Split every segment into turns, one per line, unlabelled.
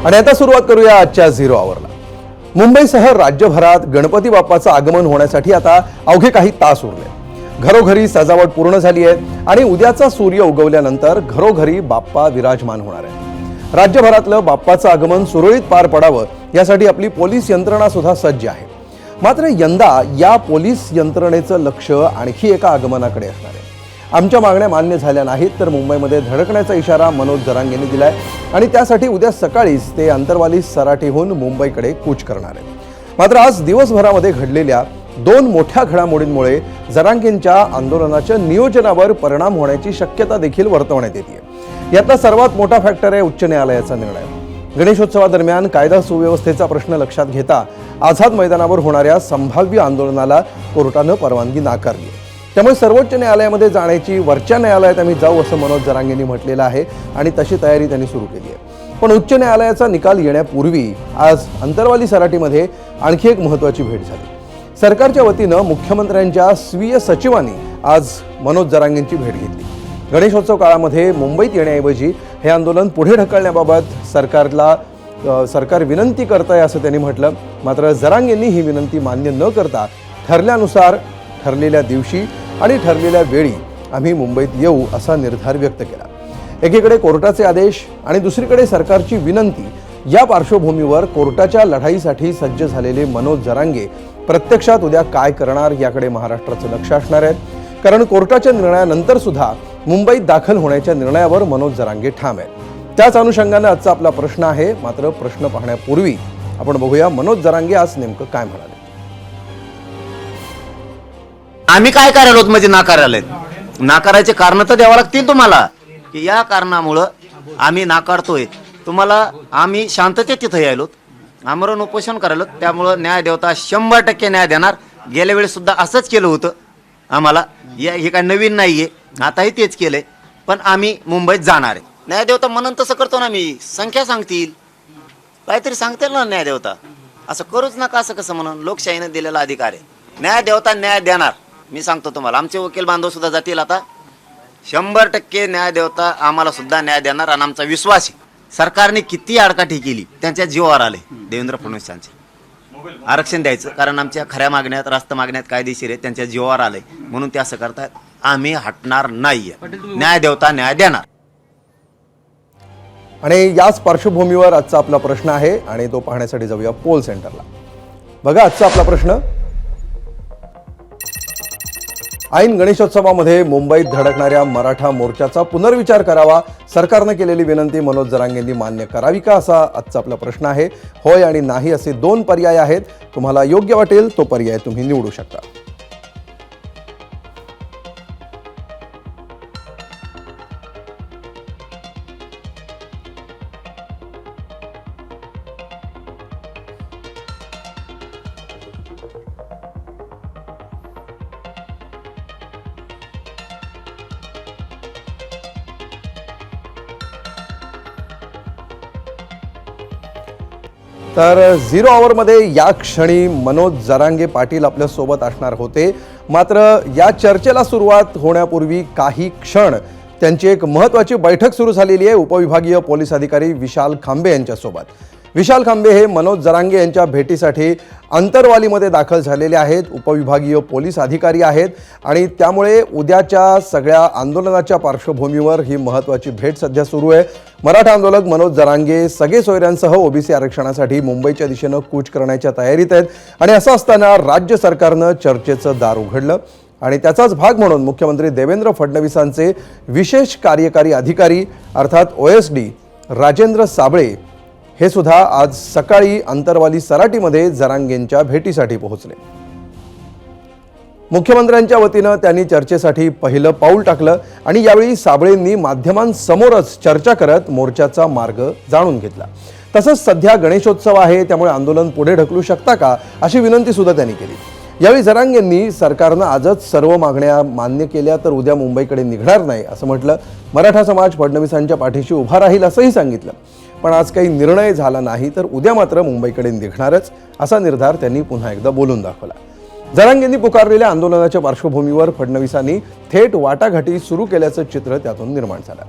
आणि आता सुरुवात करूया आजच्या 0 आवरला। मुंबईसह राज्यभरात गणपती बाप्पाचं आगमन होण्यासाठी आता अवघे काही तास उरले। घरोघरी सजावट पूर्ण झाली आहे आणि उद्याचा सूर्य उगवल्यानंतर घरोघरी बाप्पा विराजमान होणार आहे। राज्यभरातलं बाप्पाचं आगमन सुरळीत पार पडावं यासाठी आपली पोलीस यंत्रणा सुद्धा सज्ज आहे। मात्र यंदा या पोलीस यंत्रणेचं लक्ष आणखी एका आगमनाकडे असणार आहे। आमच्या मागण्या मान्य झाल्या नाहीत तर मुंबईमध्ये धडकण्याचा इशारा मनोज जरांगेंनी दिलाय आणि त्यासाठी उद्या सकाळीच ते अंतरवाली सराटीहून मुंबईकडे कूच करणार आहेत। मात्र आज दिवसभरामध्ये घडलेल्या 2 मोठ्या घडामोडींमुळे जरांगेंच्या आंदोलनाच्या नियोजनावर परिणाम होण्याची शक्यता देखील वर्तवण्यात येते। यातला सर्वात मोठा फॅक्टर आहे उच्च न्यायालयाचा निर्णय। गणेशोत्सवादरम्यान कायदा सुव्यवस्थेचा प्रश्न लक्षात घेता आझाद मैदानावर होणाऱ्या संभाव्य आंदोलनाला कोर्टानं परवानगी नाकारली। त्यामुळे सर्वोच्च न्यायालयामध्ये जाण्याची वरच्या न्यायालयात आम्ही जाऊ असं मनोज जरांगेंनी म्हटलेलं आहे आणि तशी तयारी त्यांनी सुरू केली आहे। पण उच्च न्यायालयाचा निकाल येण्यापूर्वी आज अंतरवाली सराटीमध्ये आणखी एक महत्त्वाची भेट झाली। सरकारच्या वतीनं मुख्यमंत्र्यांच्या स्वीय सचिवांनी आज मनोज जरांगेंची भेट घेतली। गणेशोत्सव काळामध्ये मुंबईत येण्याऐवजी हे आंदोलन पुढे ढकलण्याबाबत सरकार विनंती करत आहे असं त्यांनी म्हटलं। मात्र जरांगेंनी ही विनंती मान्य न करता ठरल्यानुसार ठरलेल्या दिवशी आणि ठरलेल्या वेळी आम्ही मुंबईत येऊ असा निर्धार व्यक्त केला। एकीकडे कोर्टाचे आदेश आणि दुसरीकडे सरकारची विनंती या पार्श्वभूमीवर कोर्टाच्या लढाईसाठी सज्ज झालेले मनोज जरांगे प्रत्यक्षात उद्या काय करणार याकडे महाराष्ट्राचं लक्ष असणार आहे। कारण कोर्टाच्या निर्णयानंतर सुद्धा मुंबईत दाखल होण्याच्या निर्णयावर मनोज जरांगे ठाम आहेत। त्याच अनुषंगाने आजचा आपला प्रश्न आहे। मात्र प्रश्न पाहण्यापूर्वी आपण बघूया मनोज जरांगे आज नेमकं काय म्हणाले।
आम्ही काय करायला होत म्हणजे नाकारायचे कारण तर द्यावं लागतील तुम्हाला की या कारणामुळं आम्ही नाकारतोय तुम्हाला। आम्ही शांततेत तिथं यायलो, आमरण उपोषण करायलो, त्यामुळं न्याय देवता 100% न्याय देणार। गेल्या वेळेस सुद्धा असंच केलं होतं आम्हाला, हे काय नवीन नाहीये, आताही तेच केलंय। पण आम्ही मुंबईत जाणार आहे। न्याय देवता म्हणून तसं करतो ना, मी संख्या सांगतील काहीतरी सांगतील ना न्याय देवता, असं करूच नका असं कसं म्हणून। लोकशाहीने दिलेला अधिकार आहे, न्याय देवता न्याय देणार। मी सांगतो तुम्हाला, आमचे वकील बांधव सुद्धा जातील आता, 100% न्याय देवता आम्हाला सुद्धा न्याय देणार आणि आमचा विश्वास आहे। सरकारने किती आडकाठी केली त्यांच्या जीवावर आले देवेंद्र फडणवीसांचे आरक्षण द्यायचं, कारण आमच्या खऱ्या मागण्यात रास्त मागण्यात कायदेशीर आहे, त्यांच्या जीवावर आले म्हणून ते असं करतायत। आम्ही हटणार नाहीये, न्याय देवता न्याय देणार।
आणि याच पार्श्वभूमीवर आजचा आपला प्रश्न आहे आणि तो पाहण्यासाठी जाऊया पोल सेंटरला। बघा आजचा आपला प्रश्न, ऐन गणेशोत्सवामध्ये मुंबईत धडकणाऱ्या मराठा मोर्चाचा पुनर्विचार करावा, सरकारने केलेली विनंती मनोज जरांगेंनी मान्य करावी का, असा आजचा आपला प्रश्न आहे। होय आणि नाही असे 2 पर्याय आहेत, तुम्हाला योग्य वाटेल तो पर्याय तुम्ही निवडू शकता। तर 0 आवरमध्ये या क्षणी मनोज जरांगे पाटील आपल्या सोबत असणार होते। मात्र या चर्चेला सुरुवात होण्यापूर्वी काही क्षण त्यांची एक महत्त्वाची बैठक सुरू झालेली आहे उपविभागीय पोलीस अधिकारी विशाल खांबे यांच्यासोबत। विशाल खांबे हे मनोज जरांगे यांच्या भेटीसाठी अंतरवालीमध्ये दाखल झालेले आहेत, उपविभागीय पोलीस अधिकारी आहेत आणि त्यामुळे उद्याच्या सगळ्या आंदोलनाच्या पार्श्वभूमीवर ही महत्त्वाची भेट सध्या सुरू आहे। मराठा आंदोलक मनोज जरांगे सगळे सोयऱ्यांसह ओबीसी आरक्षणासाठी मुंबईच्या दिशेनं कूच करण्याच्या तयारीत आहेत आणि असं असताना राज्य सरकारनं चर्चेचं दार उघडलं आणि त्याचाच भाग म्हणून मुख्यमंत्री देवेंद्र फडणवीसांचे विशेष कार्यकारी अधिकारी अर्थात OSD राजेंद्र साबळे हे सुद्धा आज सकाळी अंतरवाली सराटीमध्ये जरांगेंच्या भेटीसाठी पोहोचले। मुख्यमंत्र्यांच्या वतीनं त्यांनी चर्चेसाठी पहिलं पाऊल टाकलं आणि यावेळी साबळेंनी माध्यमांसमोरच चर्चा करत मोर्चाचा मार्ग जाणून घेतला। तसंच सध्या गणेशोत्सव आहे त्यामुळे आंदोलन पुढे ढकलू शकता का अशी विनंती सुद्धा त्यांनी केली। यावेळी जरांगेंनी सरकारनं आजच सर्व मागण्या मान्य केल्या तर उद्या मुंबईकडे निघणार नाही असं म्हटलं। मराठा समाज फडणवीसांच्या पाठीशी उभा राहील असंही सांगितलं। पण आज काही निर्णय झाला नाही तर उद्या मात्र मुंबईकडे निघणारच असा निर्धार त्यांनी पुन्हा एकदा बोलून दाखवला। जरांगेंनी पुकारलेल्या आंदोलनाच्या पार्श्वभूमीवर फडणवीसांनी थेट वाटाघाटी सुरू केल्याचं चित्र त्यातून निर्माण झालं।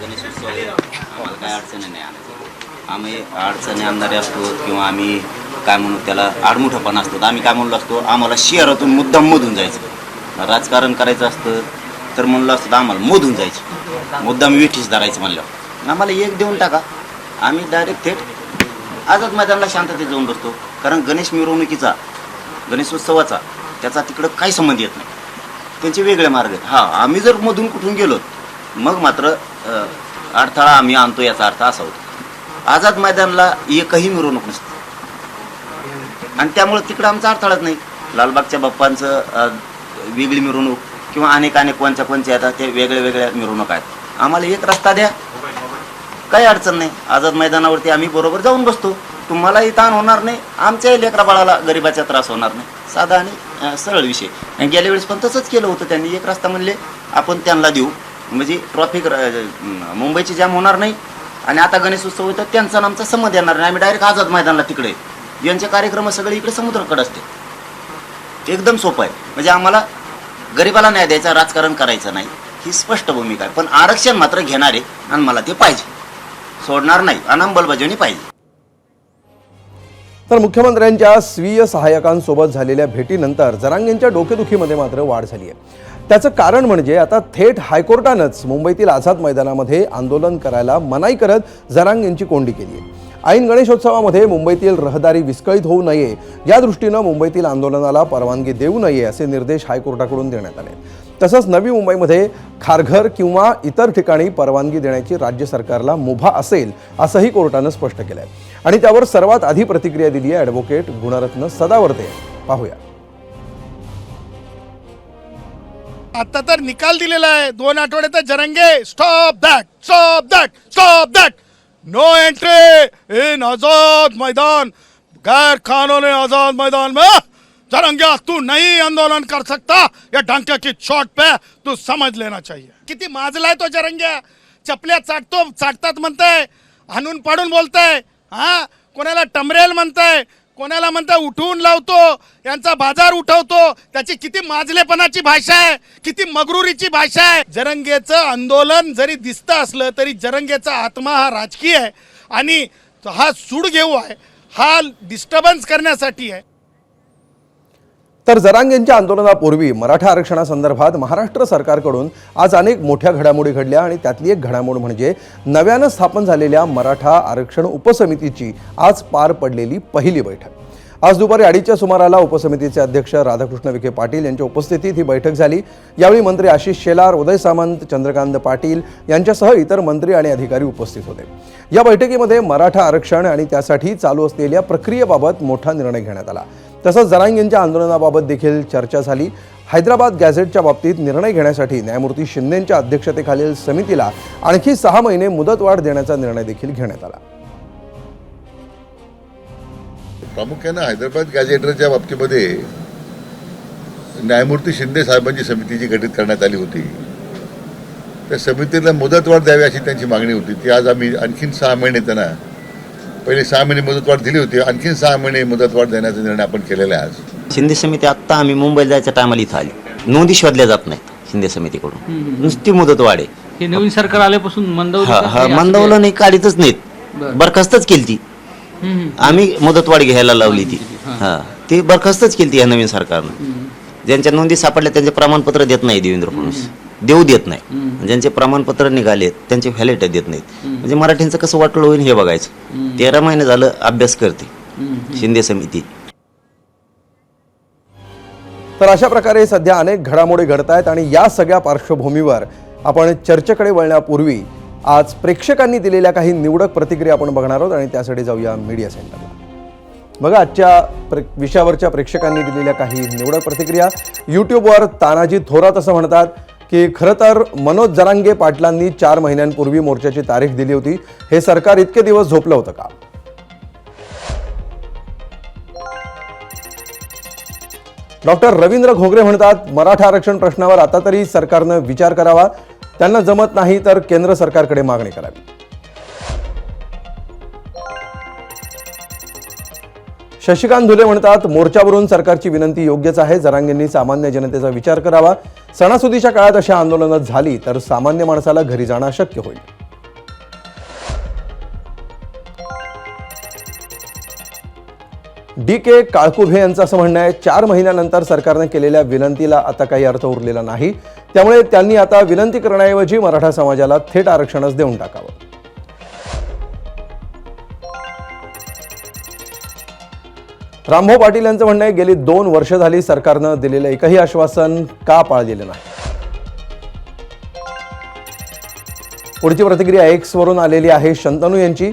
गणेशोत्सव आहे, आम्हाला काय अडचणी नाही आणायचं. आम्ही अडचणी आणणारे असतो किंवा आम्ही काय म्हणू त्याला आडमुठेपणा असतो, आम्ही काय म्हणलो असतो, आम्हाला शहरातून मुद्दाम मधून जायचं. राजकारण करायचं असतं तर म्हणलं असतं आम्हाला मधून जायचं, मुद्दाम विठीस धरायचं म्हणलं आम्हाला एक देऊन टाका, आम्ही डायरेक्ट थेट आझाद मैदानाला शांततेत जाऊन बसतो. कारण गणेश मिरवणुकीचा, गणेशोत्सवाचा त्याचा तिकडं काही संबंध येत नाही, त्यांचे वेगळे मार्ग आहेत. हां, आम्ही जर मधून कुठून गेलो मग मात्र अडथळा आम्ही आणतो, याचा अर्थ असा होतो. आझाद मैदानला एकही मिरवणूक नसते आणि त्यामुळे तिकडं आमचा अडथळाच नाही. लालबागच्या बाप्पांचं वेगळी मिरवणूक किंवा अनेक कोणच्या येतात, ते वेगळ्या मिरवणूक आहेत. आम्हाला एक रस्ता द्या, काही अडचण नाही. आझाद मैदानावरती आम्ही बरोबर जाऊन बसतो, तुम्हालाही ताण होणार नाही, आमच्याही लेकरा बाळाला गरिबाचा त्रास होणार नाही. साधा आणि सरळ विषय. आणि गेल्या वेळेस पण तसंच केलं होतं त्यांनी, एक रस्ता म्हणले आपण त्यांना देऊ, म्हणजे ट्रॉफिक मुंबईची जाम होणार नाही. आणि आता गणेशोत्सव होतं, त्यांचा आणि आमचा संबंध येणार नाही. आम्ही डायरेक्ट आझाद मैदानला तिकडे, यांचे कार्यक्रम सगळे इकडे समुद्राकडे असते. एकदम सोपं आहे. म्हणजे आम्हाला गरिबाला न्याय द्यायचा, राजकारण करायचं नाही, ही स्पष्ट भूमिका आहे. पण आरक्षण मात्र घेणारे आणि मला ते पाहिजे, सोडणार नाही आणि अंमलबजावणी पाहिजे.
तर मुख्यमंत्र्यांच्या स्वीय सहाय्यकांसोबत झालेल्या भेटीनंतर जरांगेंच्या डोकेदुखीमध्ये मात्र वाढ झाली आहे. त्याचं कारण म्हणजे आता थेट हायकोर्टानंच मुंबईतील आझाद मैदानामध्ये आंदोलन करायला मनाई करत जरांगेंची कोंडी केली आहे. ऐन गणेशोत्सवामध्ये मुंबईतील रहदारी विस्कळीत होऊ नये या दृष्टीनं मुंबईतील आंदोलनाला परवानगी देऊ नये असे निर्देश हायकोर्टाकडून देण्यात आले. तसंच नवी मुंबईमध्ये खारघर किंवा इतर ठिकाणी परवानगी देण्याची राज्य सरकारला मुभा असेल असंही कोर्टानं स्पष्ट केलं आहे. आणि त्यावर सर्वात आधी प्रतिक्रिया दिली आहे ॲडव्होकेट गुणरत्न सदावर्ते. पाहूया.
आता तर निकाल दिलेला आहे 2 आठवड्यात. Jarange stop that, no entry in Azad Maidan, गैर कानूनी आजाद मैदान में जरंगे तू नहीं आंदोलन कर सकता, या डंके की चोट पे तू समझ लेना चाहिए. किती माजलाय तो जरंगे, चपल्या चाटतात म्हणताय, हाणून पाडून बोलताय, हा कोणाला टमरेल म्हणताय, कोणाला म्हणताय उठवून लावतो, यांचा बाजार उठवतो. त्याची किती माजलेपणाची भाषा आहे, किती मगरुरीची भाषा आहे. जरंगेचं आंदोलन जरी दिसतं असलं तरी जरंगेचा आत्मा हा राजकीय आहे आणि हा सूड घेऊ आहे, हा डिस्टर्बन्स करण्यासाठी आहे.
तर जरांगेंच्या आंदोलनापूर्वी मराठा आरक्षणासंदर्भात महाराष्ट्र सरकारकडून आज अनेक मोठ्या घडामोडी घडल्या आणि त्यातली एक घडामोड म्हणजे नव्यानं स्थापन झालेल्या मराठा आरक्षण उपसमितीची आज पार पडलेली पहिली बैठक. आज दुपारी 2:30च्या सुमाराला उपसमितीचे अध्यक्ष राधाकृष्ण विखे पाटील यांच्या उपस्थितीत ही बैठक झाली. यावेळी मंत्री आशिष शेलार, उदय सामंत, चंद्रकांत पाटील यांच्यासह इतर मंत्री आणि अधिकारी उपस्थित होते. या बैठकीमध्ये मराठा आरक्षण आणि त्यासाठी चालू असलेल्या प्रक्रियेबाबत मोठा निर्णय घेण्यात आला. तसंच जरांगेंच्या आंदोलनाबाबत देखील चर्चा झाली. हैदराबाद गॅझेटच्या बाबतीत निर्णय घेण्यासाठी न्यायमूर्ती शिंदेंच्या अध्यक्षतेखालील समितीला आणखी 6 महिने मुदतवाढ देण्याचा निर्णय देखील घेण्यात आला.
प्रामुख्यानं हैदराबाद गॅझेटरच्या बाबतीमध्ये न्यायमूर्ती शिंदे साहेबांची समिती जी गठीत करण्यात आली होती, त्या समितीला मुदतवाढ द्यावी अशी त्यांची मागणी होती. ती आज आम्ही आणखीन 6 महिने, त्यांना पहिले 6 महिने मुदतवाढ दिली होती, आणखीन 6 महिने मुदतवाढ देण्याचा निर्णय आपण केलेला आहे. आज
शिंदे समिती आत्ता आम्ही मुंबईला जायच्या टायमाला इथं आली, नोंदी शोधल्या जात नाहीत शिंदे समितीकडून, नुसती मुदतवाढ आहे.
हे नवीन सरकार आल्यापासून
मंदवलं नाही, काढीतच नाहीत, बरखास्तच केली ती. आम्ही मुदतवाढ घ्यायला लावली ती, ती बरखास्तच केली ती या नवीन सरकारनं. ज्यांच्या नोंदी सापडल्या त्यांचे प्रमाणपत्र देत नाही देवेंद्र फडणवीस, देऊ देत नाही. ज्यांचे प्रमाणपत्र निघालेत त्यांचे व्हॅलिड देत नाहीत. म्हणजे मराठींचं कसं वाटलं होईल हे बघायचं. 13 महिने झालं अभ्यास करते शिंदे समिती.
तर अशा प्रकारे सध्या अनेक घडामोडी घडत आहेत आणि या सगळ्या पार्श्वभूमीवर आपण चर्चेकडे वळण्यापूर्वी आज प्रेक्षकांनी दिलेल्या काही निवडक प्रतिक्रिया आपण बघणार आहोत आणि त्यासाठी जाऊया मीडिया सेंटरला. बघा आजच्या विषयावरच्या प्रेक्षकांनी दिलेल्या काही निवडक प्रतिक्रिया. यूट्यूबवर तानाजी थोरात असं म्हणतात की खरं तर मनोज जरांगे पाटलांनी 4 महिन्यांपूर्वी मोर्चाची तारीख दिली होती, हे सरकार इतके दिवस झोपलं होतं का? डॉक्टर रवींद्र घोगरे म्हणतात मराठा आरक्षण प्रश्नावर आता तरी सरकारनं विचार करावा, त्यांना जमत नाही तर केंद्र सरकारकडे मागणी करावी. शशिकांत धुले म्हणतात मोर्चावरून सरकारची विनंती योग्यच आहे, जरांगेंनी सामान्य जनतेचा विचार करावा. सणासुदीच्या काळात अशा आंदोलनात झाली तर सामान्य माणसाला घरी जाणं अशक्य होईल. DK काळकुभे यांचं असं म्हणणं आहे, 4 महिन्यानंतर सरकारने केलेल्या विनंतीला आता काही अर्थ उरलेला नाही, त्यामुळे त्यांनी आता विनंती करण्याऐवजी मराठा समाजाला थेट आरक्षणच देऊन टाकावं. रामभाऊ पाटील यांचं म्हणणं आहे, गेली 2 वर्ष झाली सरकारनं दिलेलं एकही आश्वासन का पाळलेलं नाही. पुढची प्रतिक्रिया X वरून आलेली आहे शंतनू यांची.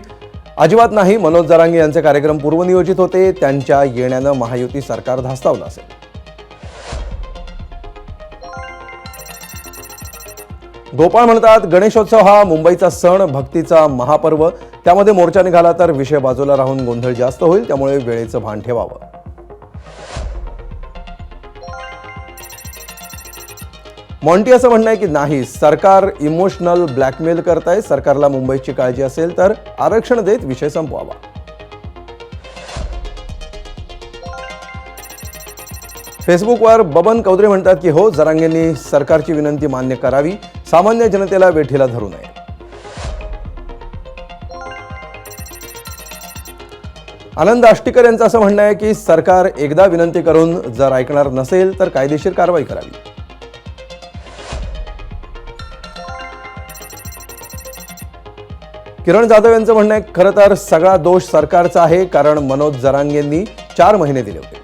अजिबात नाही, मनोज जरांगे यांचे कार्यक्रम पूर्वनियोजित होते, त्यांच्या येण्यानं महायुती सरकार धास्तावलं असेल. गोपाळ म्हणतात, गणेशोत्सव हा मुंबईचा सण, भक्तीचा महापर्व, त्यामध्ये मोर्चा निघाला तर विषय बाजूला राहून गोंधळ जास्त होईल, त्यामुळे वेळेचं भान ठेवावं. मॉन्टी असं म्हणणं आहे की नाही, सरकार इमोशनल ब्लॅकमेल करत आहे, सरकारला मुंबईची काळजी असेल तर आरक्षण देत विषय संपवावा. फेसबुकवर बबन कौद्रे म्हणतात की हो, जरांगेंनी सरकारची विनंती मान्य करावी, सामान्य जनतेला वेठीला धरू नये. आनंद आष्टीकर यांचं असं म्हणणं आहे की सरकार एकदा विनंती करून जर ऐकणार नसेल तर कायदेशीर कारवाई करावी. किरण जाधव यांचं म्हणणं आहे, खरं तर सगळा दोष सरकारचा आहे, कारण मनोज जरांगेंनी 4 महिने दिले होते.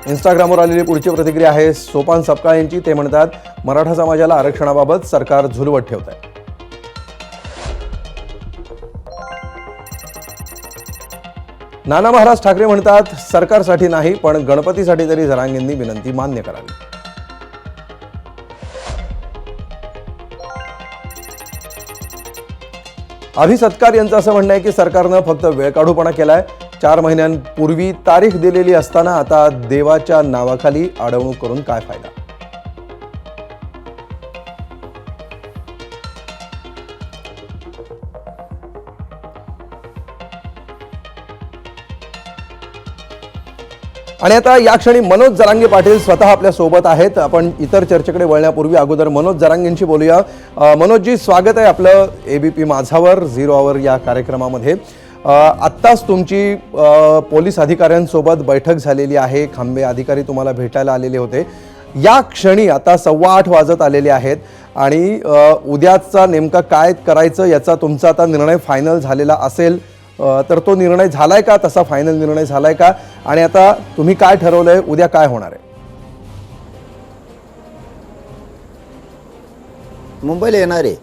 इंस्टाग्रामवर आलेली पुढची प्रतिक्रिया आहे सोपान सपकाळ यांची. ते म्हणतात, मराठा समाजाला आरक्षणाबाबत सरकार झुलवत ठेवत आहे. नाना महाराज ठाकरे म्हणतात, सरकारसाठी नाही पण गणपतीसाठी तरी जरांगेंनी विनंती मान्य करावी. अभि सत्कार यांचं असं म्हणणं आहे की सरकारनं फक्त वेळ काढूपणा केलाय. 4 महिन्यांपूर्वी तारीख दिलेली असताना आता देवाच्या नावाखाली अडवणूक करून काय फायदा. आणि आता या क्षणी मनोज जरांगे पाटील स्वतः आपल्या सोबत आहेत. आपण इतर चर्चेकडे वळण्यापूर्वी अगोदर मनोज जरांगेंशी बोलूया. मनोजजी, स्वागत आहे आपलं ABP माझावर 0 आवर या कार्यक्रमामध्ये. आत्ताच तुमची पोलीस अधिकाऱ्यांसोबत बैठक झालेली आहे, खांबे अधिकारी तुम्हाला भेटायला आलेले होते. या क्षणी आता 8:15 वाजत आलेले आहेत आणि उद्याचा नेमका काय करायचं याचा तुमचा आता निर्णय फायनल झालेला असेल, तर तो निर्णय झालाय का, तसा फायनल निर्णय झालाय का, आणि आता तुम्ही काय ठरवलंय, उद्या काय होणार आहे?
मुंबईला येणार आहे,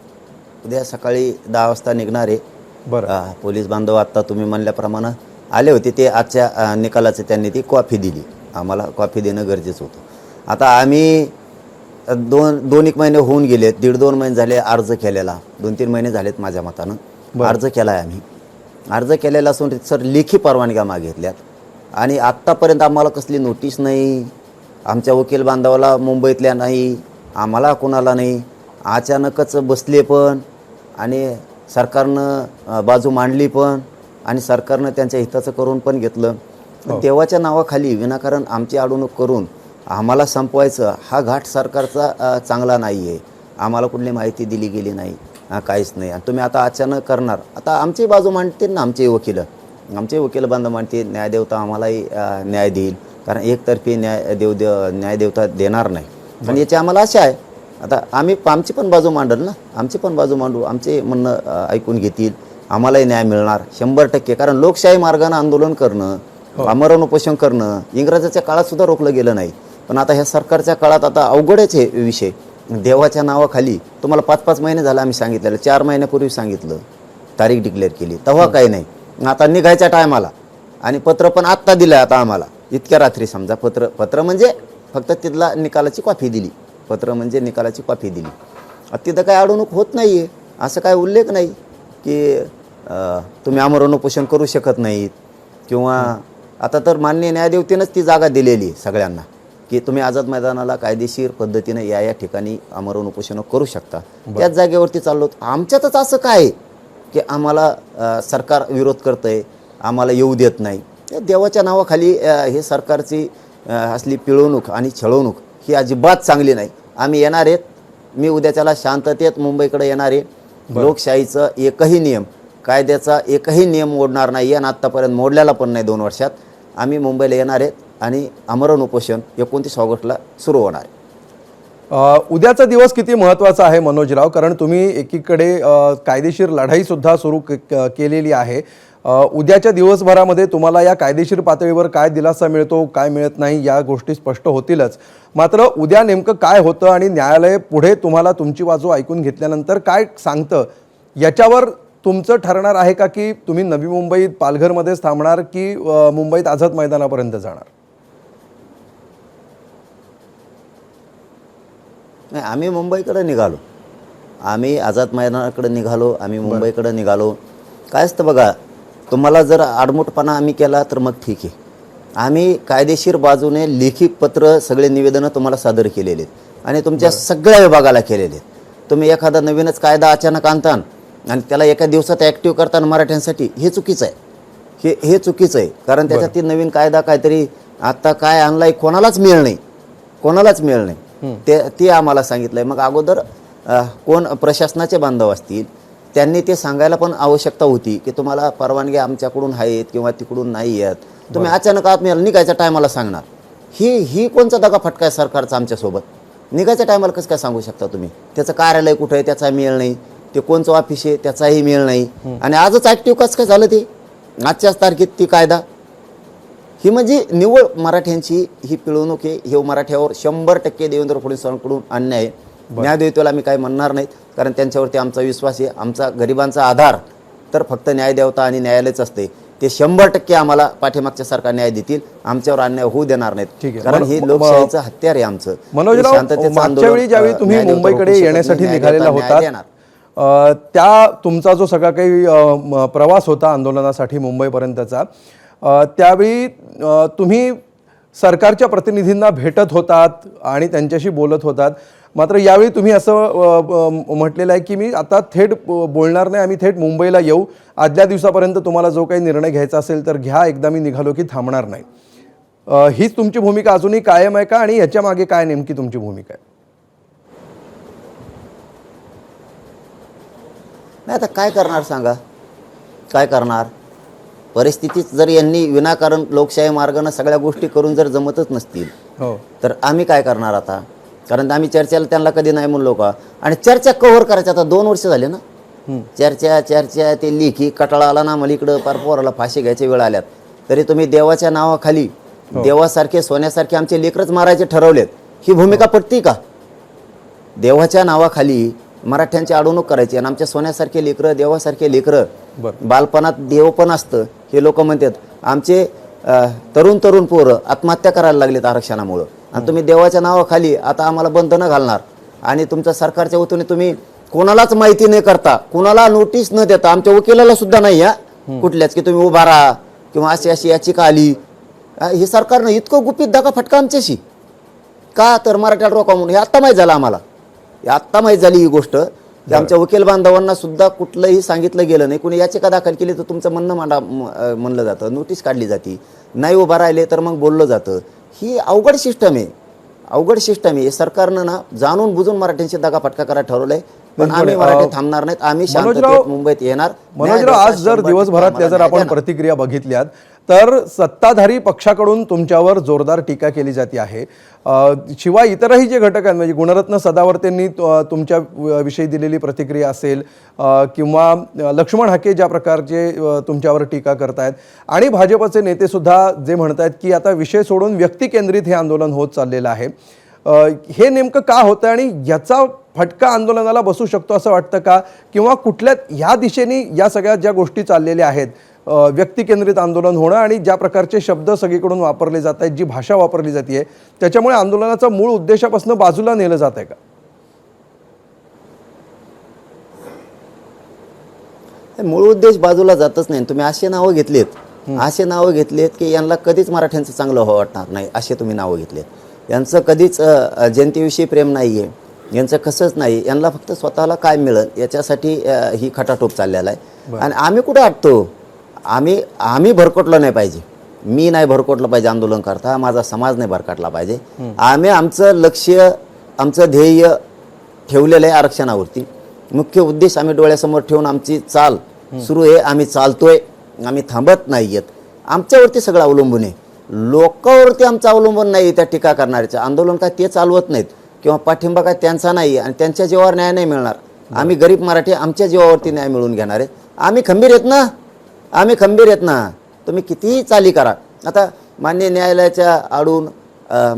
उद्या सकाळी 10 वाजता निघणार आहे.
बरं,
पोलीस बांधव आत्ता तुम्ही म्हणल्याप्रमाणे आले होते, ते आजच्या निकालाचं त्यांनी ती कॉफी दिली. आम्हाला कॉफी देणं गरजेचं होतं. आता आम्ही 2-1 महिने होऊन गेलेत, 1.5-2 महिने झाले अर्ज केलेला, 2-3 महिने झालेत माझ्या मतानं अर्ज केला आहे. आम्ही अर्ज केलेला असून सर लेखी परवानग्या मागितल्यात आणि आत्तापर्यंत आम्हाला कसली नोटीस नाही, आमच्या वकील बांधवाला मुंबईतल्या नाही, आम्हाला कोणाला नाही. अचानकच बसले पण आणि सरकारनं बाजू मांडली पण आणि सरकारनं त्यांच्या हिताचं करून पण घेतलं. देवाच्या नावाखाली विनाकारण आमची अडवणूक करून आम्हाला संपवायचं हा घाट सरकारचा चांगला नाही आहे. आम्हाला कुठली माहिती दिली गेली नाही, काहीच नाही. आणि तुम्ही आता अचानक करणार, आता आमची बाजू मांडतील ना आमचे वकील बांधव मांडतील, न्यायदेवता आम्हालाही न्याय देईल, कारण एकतर्फी न्यायदेवता देणार नाही. आणि याची आम्हाला आशा आहे. आता आमची पण बाजू मांडल ना, आमची पण बाजू मांडू, आमचे म्हणणं ऐकून घेतील, आम्हालाही न्याय मिळणार 100%. कारण लोकशाही मार्गानं आंदोलन करणं, आमरण उपोषण करणं इंग्रजाच्या काळात सुद्धा रोखलं गेलं नाही, पण आता ह्या सरकारच्या काळात आता अवघडच आहे विषय. देवाच्या नावाखाली तुम्हाला 5-5 महिने झाले आम्ही सांगितलेलं, 4 महिन्यापूर्वी सांगितलं, तारीख डिक्लेअर केली, तेव्हा काही नाही. आता निघायच्या टायमाला आणि पत्र पण आत्ता दिलं आता आम्हाला, इतक्या रात्री समजा. पत्र म्हणजे फक्त तिथला निकालाची कॉपी दिली, पत्र म्हणजे निकालाची कॉपी दिली. तिथं काय अडवणूक होत नाही आहे, असं काय उल्लेख नाही की तुम्ही आमरण उपोषण करू शकत नाहीत, किंवा आता तर माननीय न्यायदेवतेनंच ती जागा दिलेली सगळ्यांना की तुम्ही आझाद मैदानाला कायदेशीर पद्धतीने या ठिकाणी आमरण उपोषण करू शकता. त्याच जागेवरती चाललो. आमच्यातच असं काय की आम्हाला सरकार विरोध करतंय, आम्हाला येऊ देत नाही. देवाच्या नावाखाली हे सरकारची असली पिळवणूक आणि छळवणूक ही अजिबात चांगली नाही. आम्ही येणार आहेत, मी उद्याच्याला शांततेत मुंबईकडे येणार आहे. लोकशाहीचं एकही नियम कायद्याचा एकही नियम मोडणार नाही आणि आत्तापर्यंत मोडलेला पण नाही 2 वर्षात. आम्ही मुंबईला येणार आहेत आणि आमरण उपोषण 29 ऑगस्टला सुरू होणार आहे.
उद्याचा दिवस किती महत्त्वाचा आहे मनोजराव, कारण तुम्ही एकीकडे कायदेशीर लढाईसुद्धा सुरू केलेली आहे. उद्याच्या दिवसभरामध्ये तुम्हाला या कायदेशीर पातळीवर काय दिलासा मिळतो, काय मिळत नाही या गोष्टी स्पष्ट होतीलच. मात्र उद्या नेमकं काय होतं आणि न्यायालय पुढे तुम्हाला तुमची बाजू ऐकून घेतल्यानंतर काय सांगतं याच्यावर तुमचं ठरणार आहे का, की तुम्ही नवी मुंबईत पालघरमध्येच थांबणार की मुंबईत आझाद मैदानापर्यंत जाणार?
नाही, आम्ही मुंबईकडे निघालो, आम्ही आझाद मैदानाकडे निघालो, आम्ही मुंबईकडे निघालो. काय असतं बघा, तुम्हाला जर आडमुठपणा आम्ही केला तर मग ठीक आहे. आम्ही कायदेशीर बाजूने लेखी पत्र सगळे निवेदनं तुम्हाला सादर केलेले आहेत आणि तुमच्या सगळ्या विभागाला केलेले आहेत. तुम्ही एखादा नवीनच कायदा अचानक आणता आणि त्याला एका दिवसात ॲक्टिव्ह करताना मराठ्यांसाठी हे चुकीचं आहे. हे चुकीचं आहे, कारण त्याच्यात ती नवीन कायदा काहीतरी आत्ता काय आणलाय कोणालाच मिळेल नाही. ते आम्हाला सांगितलंय. मग अगोदर कोण प्रशासनाचे बांधव असतील त्यांनी ते सांगायला पण आवश्यकता होती की तुम्हाला परवानगी आमच्याकडून आहेत किंवा तिकडून नाही आहेत. तुम्ही अचानक आत्म्याला निघायच्या टायमाला सांगणार, ही कोणचा दगा फटका आहे सरकारचा आमच्यासोबत? निघायच्या टायमाला कसं काय सांगू शकता तुम्ही? त्याचं कार्यालय कुठं आहे त्याचा मेळ नाही, ते कोणचं ऑफिस आहे त्याचाही मेळ नाही. आणि आजच ॲक्टिव्ह कसं काय झालं ते आजच्याच तारखेत ती कायदा? ही म्हणजे निव्वळ मराठ्यांची ही पिळवणूक आहे. हे मराठ्यावर 100% देवेंद्र फडणवीसांकडून अन्याय आहे. न्याय देवतेला मी काही म्हणणार नाहीत, कारण त्यांच्यावरती आमचा विश्वास आहे. आमचा गरिबांचा आधार तर फक्त न्यायदेवता आणि न्यायालयच असते. ते 100% आम्हाला पाठीमागच्या सारखा न्याय देतील, आमच्यावर अन्याय होऊ देणार नाहीत, कारण हे लोकशाहीचं हत्यार आहे आमचं.
मनोजराव, मागच्या वेळी ज्यावेळी तुम्ही मुंबईकडे येण्यासाठी निघालेला होता त्या तुमचा जो सगळा काही प्रवास होता आंदोलनासाठी मुंबईपर्यंतचा, त्यावेळी तुम्ही सरकारच्या प्रतिनिधींना भेटत होतात आणि त्यांच्याशी बोलत होतात. मात्र यावेळी तुम्ही असं म्हटलेलं आहे की मी आता थेट बोलणार नाही, आम्ही थेट मुंबईला येऊ, आदल्या दिवसापर्यंत तुम्हाला जो काही निर्णय घ्यायचा असेल तर घ्या, एकदा मी निघालो की थांबणार नाही. हीच तुमची भूमिका अजूनही कायम आहे का, आणि याच्या मागे काय नेमकी तुमची भूमिका आहे?
नाही, आता काय करणार सांगा, काय करणार? परिस्थितीच जर यांनी विनाकारण लोकशाही मार्गाने सगळ्या गोष्टी करून जर जमतच नसतील तर आम्ही काय करणार आता? कारण आम्ही चर्चेला त्यांना कधी नाही म्हणलो का? आणि चर्चा कव्हर करायच्या आता 2 वर्ष झाले ना. चर्चा ते लेखी कटाळा आला ना, मला इकडं पार पोराला फाशी घ्यायचे वेळ आल्यात. तरी तुम्ही देवाच्या नावाखाली देवासारखे सोन्यासारखे आमचे लेकरच मारायचे ठरवलेत. ही भूमिका पटती का? देवाच्या नावाखाली मराठ्यांची अडवणूक करायची आणि आमच्या सोन्यासारखे लेकरं, देवासारखे लेकरं, बालपणात देव पण असतं हे लोक म्हणतात. आमचे तरुण पोरं आत्महत्या करायला लागलेत आरक्षणामुळं, आणि तुम्ही देवाच्या नावाखाली आता आम्हाला बंधनं घालणार. आणि तुमच्या सरकारच्या वतीने तुम्ही कोणालाच माहिती न करता, कोणाला नोटीस न देता, आमच्या वकिलाला सुद्धा नाही कुठल्याच की तुम्ही उभा राहा किंवा अशी याचिका आली, हे सरकारनं इतकं गुपित दगा फटका आमच्याशी का? तर मराठ्याला रोखा म्हणून. हे आत्ता माहीत झालं आम्हाला, आत्ता माहीत झाली ही गोष्ट की आमच्या वकील बांधवांना सुद्धा कुठलंही सांगितलं गेलं नाही. कुणी याचिका दाखल केली तर तुमचं म्हणलं जातं, नोटीस काढली जाते, नाही उभा राहिले तर मग बोललं जातं. ही अवघड सिस्टम आहे. सरकारनं ना जाणून बुजून मराठ्यांची दगा फटका करायला ठरवलंय. पण आम्ही मराठी थांबणार नाहीत, आम्ही शांततेत मुंबईत येणार.
मनोजराव, आज जर दिवसभरातल्या जर आपण प्रतिक्रिया बघितल्यात तर सत्ताधारी पक्षाकडून तुमच्यावर जोरदार टीका केली जाते आहे. शिवाय इतरही जे घटक आहेत, म्हणजे गुणरत्न सदावर्तेंनी तुमच्या विषयी दिलेली प्रतिक्रिया असेल किंवा लक्ष्मण हाके ज्या प्रकारचे तुमच्यावर टीका करतायत, आणि भाजपचे नेते सुद्धा जे म्हणतायत की आता विषय सोडून व्यक्तिकेंद्रित हे आंदोलन होत चाललेलं आहे. हे नेमकं का होतं आणि याचा फटका आंदोलनाला बसू शकतो असं वाटतं का? किंवा कुठल्या ह्या दिशेने या सगळ्या ज्या गोष्टी चाललेल्या आहेत, व्यक्तिकेंद्रित आंदोलन होणं आणि ज्या प्रकारचे शब्द सगळीकडून वापरले जात आहेत, जी भाषा वापरली जाते, त्याच्यामुळे आंदोलनाचा मूळ उद्देशापासून बाजूला नेलं जात आहे का?
मूळ उद्देश बाजूला जातच नाही. तुम्ही असे नावं घेतलेत की यांना कधीच मराठ्यांचं चांगलं वाटणार नाही, असे तुम्ही नावं घेतलेत. यांचं कधीच जनतेविषयी प्रेम नाही आहे, यांचं कसंच नाही. यांना फक्त स्वतःला काय मिळेल याच्यासाठी ही खटाटोप चाललेला आहे. आणि आम्ही कुठे हटतो? आम्ही भरकटलो नाही पाहिजे, मी नाही भरकटलं पाहिजे आंदोलन करता, माझा समाज नाही भरकटला पाहिजे. आम्ही आमचं लक्ष, आमचं ध्येय ठेवलेलं आहे आरक्षणावरती. मुख्य उद्देश आम्ही डोळ्यासमोर ठेवून आमची चाल सुरू आहे, आम्ही चालतोय, आम्ही थांबत नाही आहेत. आमच्यावरती सगळं अवलंबून आहे, लोकांवरती आमचं अवलंबून नाही. त्या टीका करणाऱ्याचं आंदोलन काय ते चालवत नाहीत किंवा पाठिंबा काय त्यांचा नाही, आणि त्यांच्या जीवावर न्याय नाही मिळणार. आम्ही गरीब मराठी आमच्या जीवावरती न्याय मिळवून घेणार आहे. आम्ही खंबीर आहेत ना, आम्ही खंबीर आहेत ना. तुम्ही कितीही चाली करा. आता मान्य न्यायालयाच्या आडून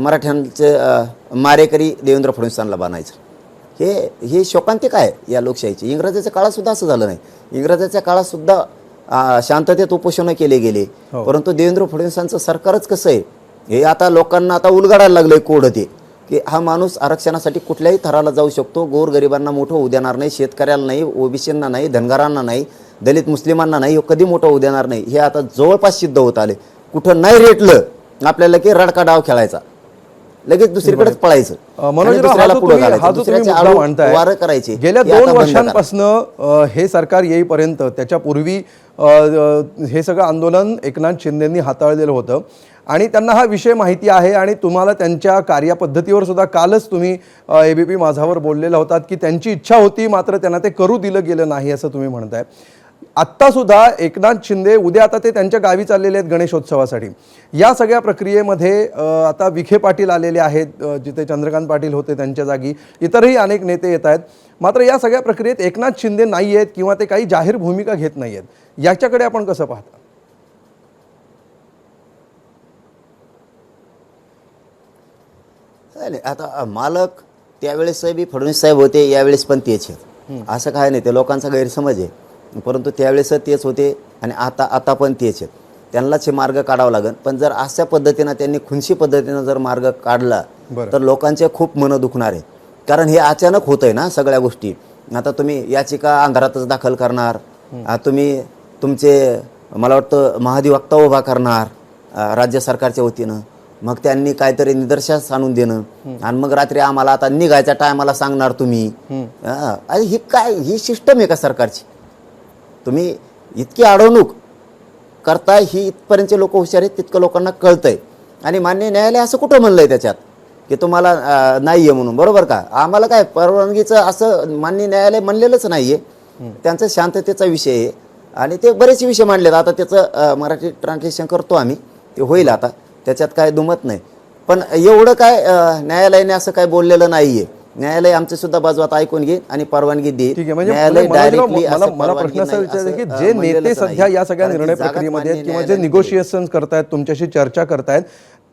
मराठ्यांचे मारेकरी देवेंद्र फडणवीसांना बनायचं, हे शोकांतिक आहे या लोकशाहीची. इंग्रजाच्या काळात सुद्धा असं झालं नाही. इंग्रजाच्या काळात सुद्धा शांततेत उपोषणं केले गेले, परंतु देवेंद्र फडणवीसांचं सरकारच कसं आहे हे आता लोकांना आता उलगडायला लागलंय कोड ते, की हा माणूस आरक्षणासाठी कुठल्याही थराला जाऊ शकतो, गोरगरिबांना मोठं होऊ देणार नाही, शेतकऱ्याला नाही, ओबीसींना नाही, धनगरांना नाही, दलित मुस्लिमांना नाही, कधी मोठं होऊ देणार नाही. हे आता जवळपास सिद्ध होत आले. कुठं नाही रेटलं आपल्याला की रडका डाव खेळायचा, लगेच दुसरीकडेच पळायचं,
मनोजराव,
वारं करायचे.
गेल्या 2 वर्षांपासून हे सरकार येईपर्यंत त्याच्यापूर्वी हे सगळं आंदोलन एकनाथ शिंदेंनी हाताळलेलं होतं आणि त्यांना हा विषय माहिती आहे. आणि तुम्हाला त्यांच्या कार्यपद्धतीवर सुद्धा कालच तुम्ही ABP माझावर बोललेला होतात की त्यांची इच्छा होती, मात्र त्यांना ते करू दिलं गेलं नाही असं तुम्ही म्हणताय. आत्ता सुद्धा एकनाथ शिंदे उद्या आता ते त्यांच्या गावी चाललेले आहेत गणेशोत्सवासाठी. या सगळ्या प्रक्रियेमध्ये आता विखे पाटील आलेले आहेत, जिथे चंद्रकांत पाटील होते त्यांच्या जागी इतरही अनेक नेते येत आहेत. मात्र या सगळ्या प्रक्रियेत एकनाथ शिंदे नाही आहेत किंवा ते काही जाहीर भूमिका घेत नाही आहेत. याच्याकडे आपण कसं पाहता?
आता मालक त्यावेळेस बी फडणवीस साहेब होते, यावेळेस पण तेच आहेत, असं काय नाही. ते लोकांचा गैरसमज आहे, परंतु त्यावेळेस तेच होते आणि आता पण तेच आहेत. त्यांनाच हे मार्ग काढावा लागेल. पण जर अशा पद्धतीनं त्यांनी खुनशी पद्धतीनं जर मार्ग काढला तर लोकांचे खूप मनं दुखणार आहे. कारण हे अचानक होत आहे ना सगळ्या गोष्टी. आता तुम्ही याचिका अंधारातच दाखल करणार, तुम्ही तुमचे मला वाटतं महाधिवक्ता उभा करणार राज्य सरकारच्या वतीनं, मग त्यांनी काहीतरी निदर्शनास आणून देणं आणि मग रात्री आम्हाला आता निघायच्या टायमाला सांगणार तुम्ही. अरे ही काय, ही सिस्टम आहे का सरकारची? तुम्ही इतकी अडवणूक करताय, ही इथपर्यंतचे लोक हुशार आहेत, तितकं लोकांना कळतंय. आणि मान्य न्यायालय असं कुठं म्हणलंय त्याच्यात की तुम्हाला नाही आहे म्हणून, बरोबर का? आम्हाला काय परवानगीचं असं मान्य न्यायालय म्हणलेलंच नाही आहे. त्यांचं शांततेचा विषय आहे आणि ते बरेच विषय मांडलेत. आता त्याचं मराठी ट्रान्सलेशन करतो आम्ही, ते होईल आता, त्याच्यात काय दुमत नाही. पण एवढं काय न्यायालयाने असं काय बोललेलं नाही आहे. न्यायालय आमची सुद्धा बाजू आता ऐकून घेईल आणि परवानगी देईल.
ठीक आहे. म्हणजे मला प्रश्न असा विचारायचा की जे नेते सध्या या सगळ्या निर्णय प्रक्रियेमध्ये आहेत किंवा जे निगोशिएशन्स करतायत, तुमच्याशी चर्चा करतायत,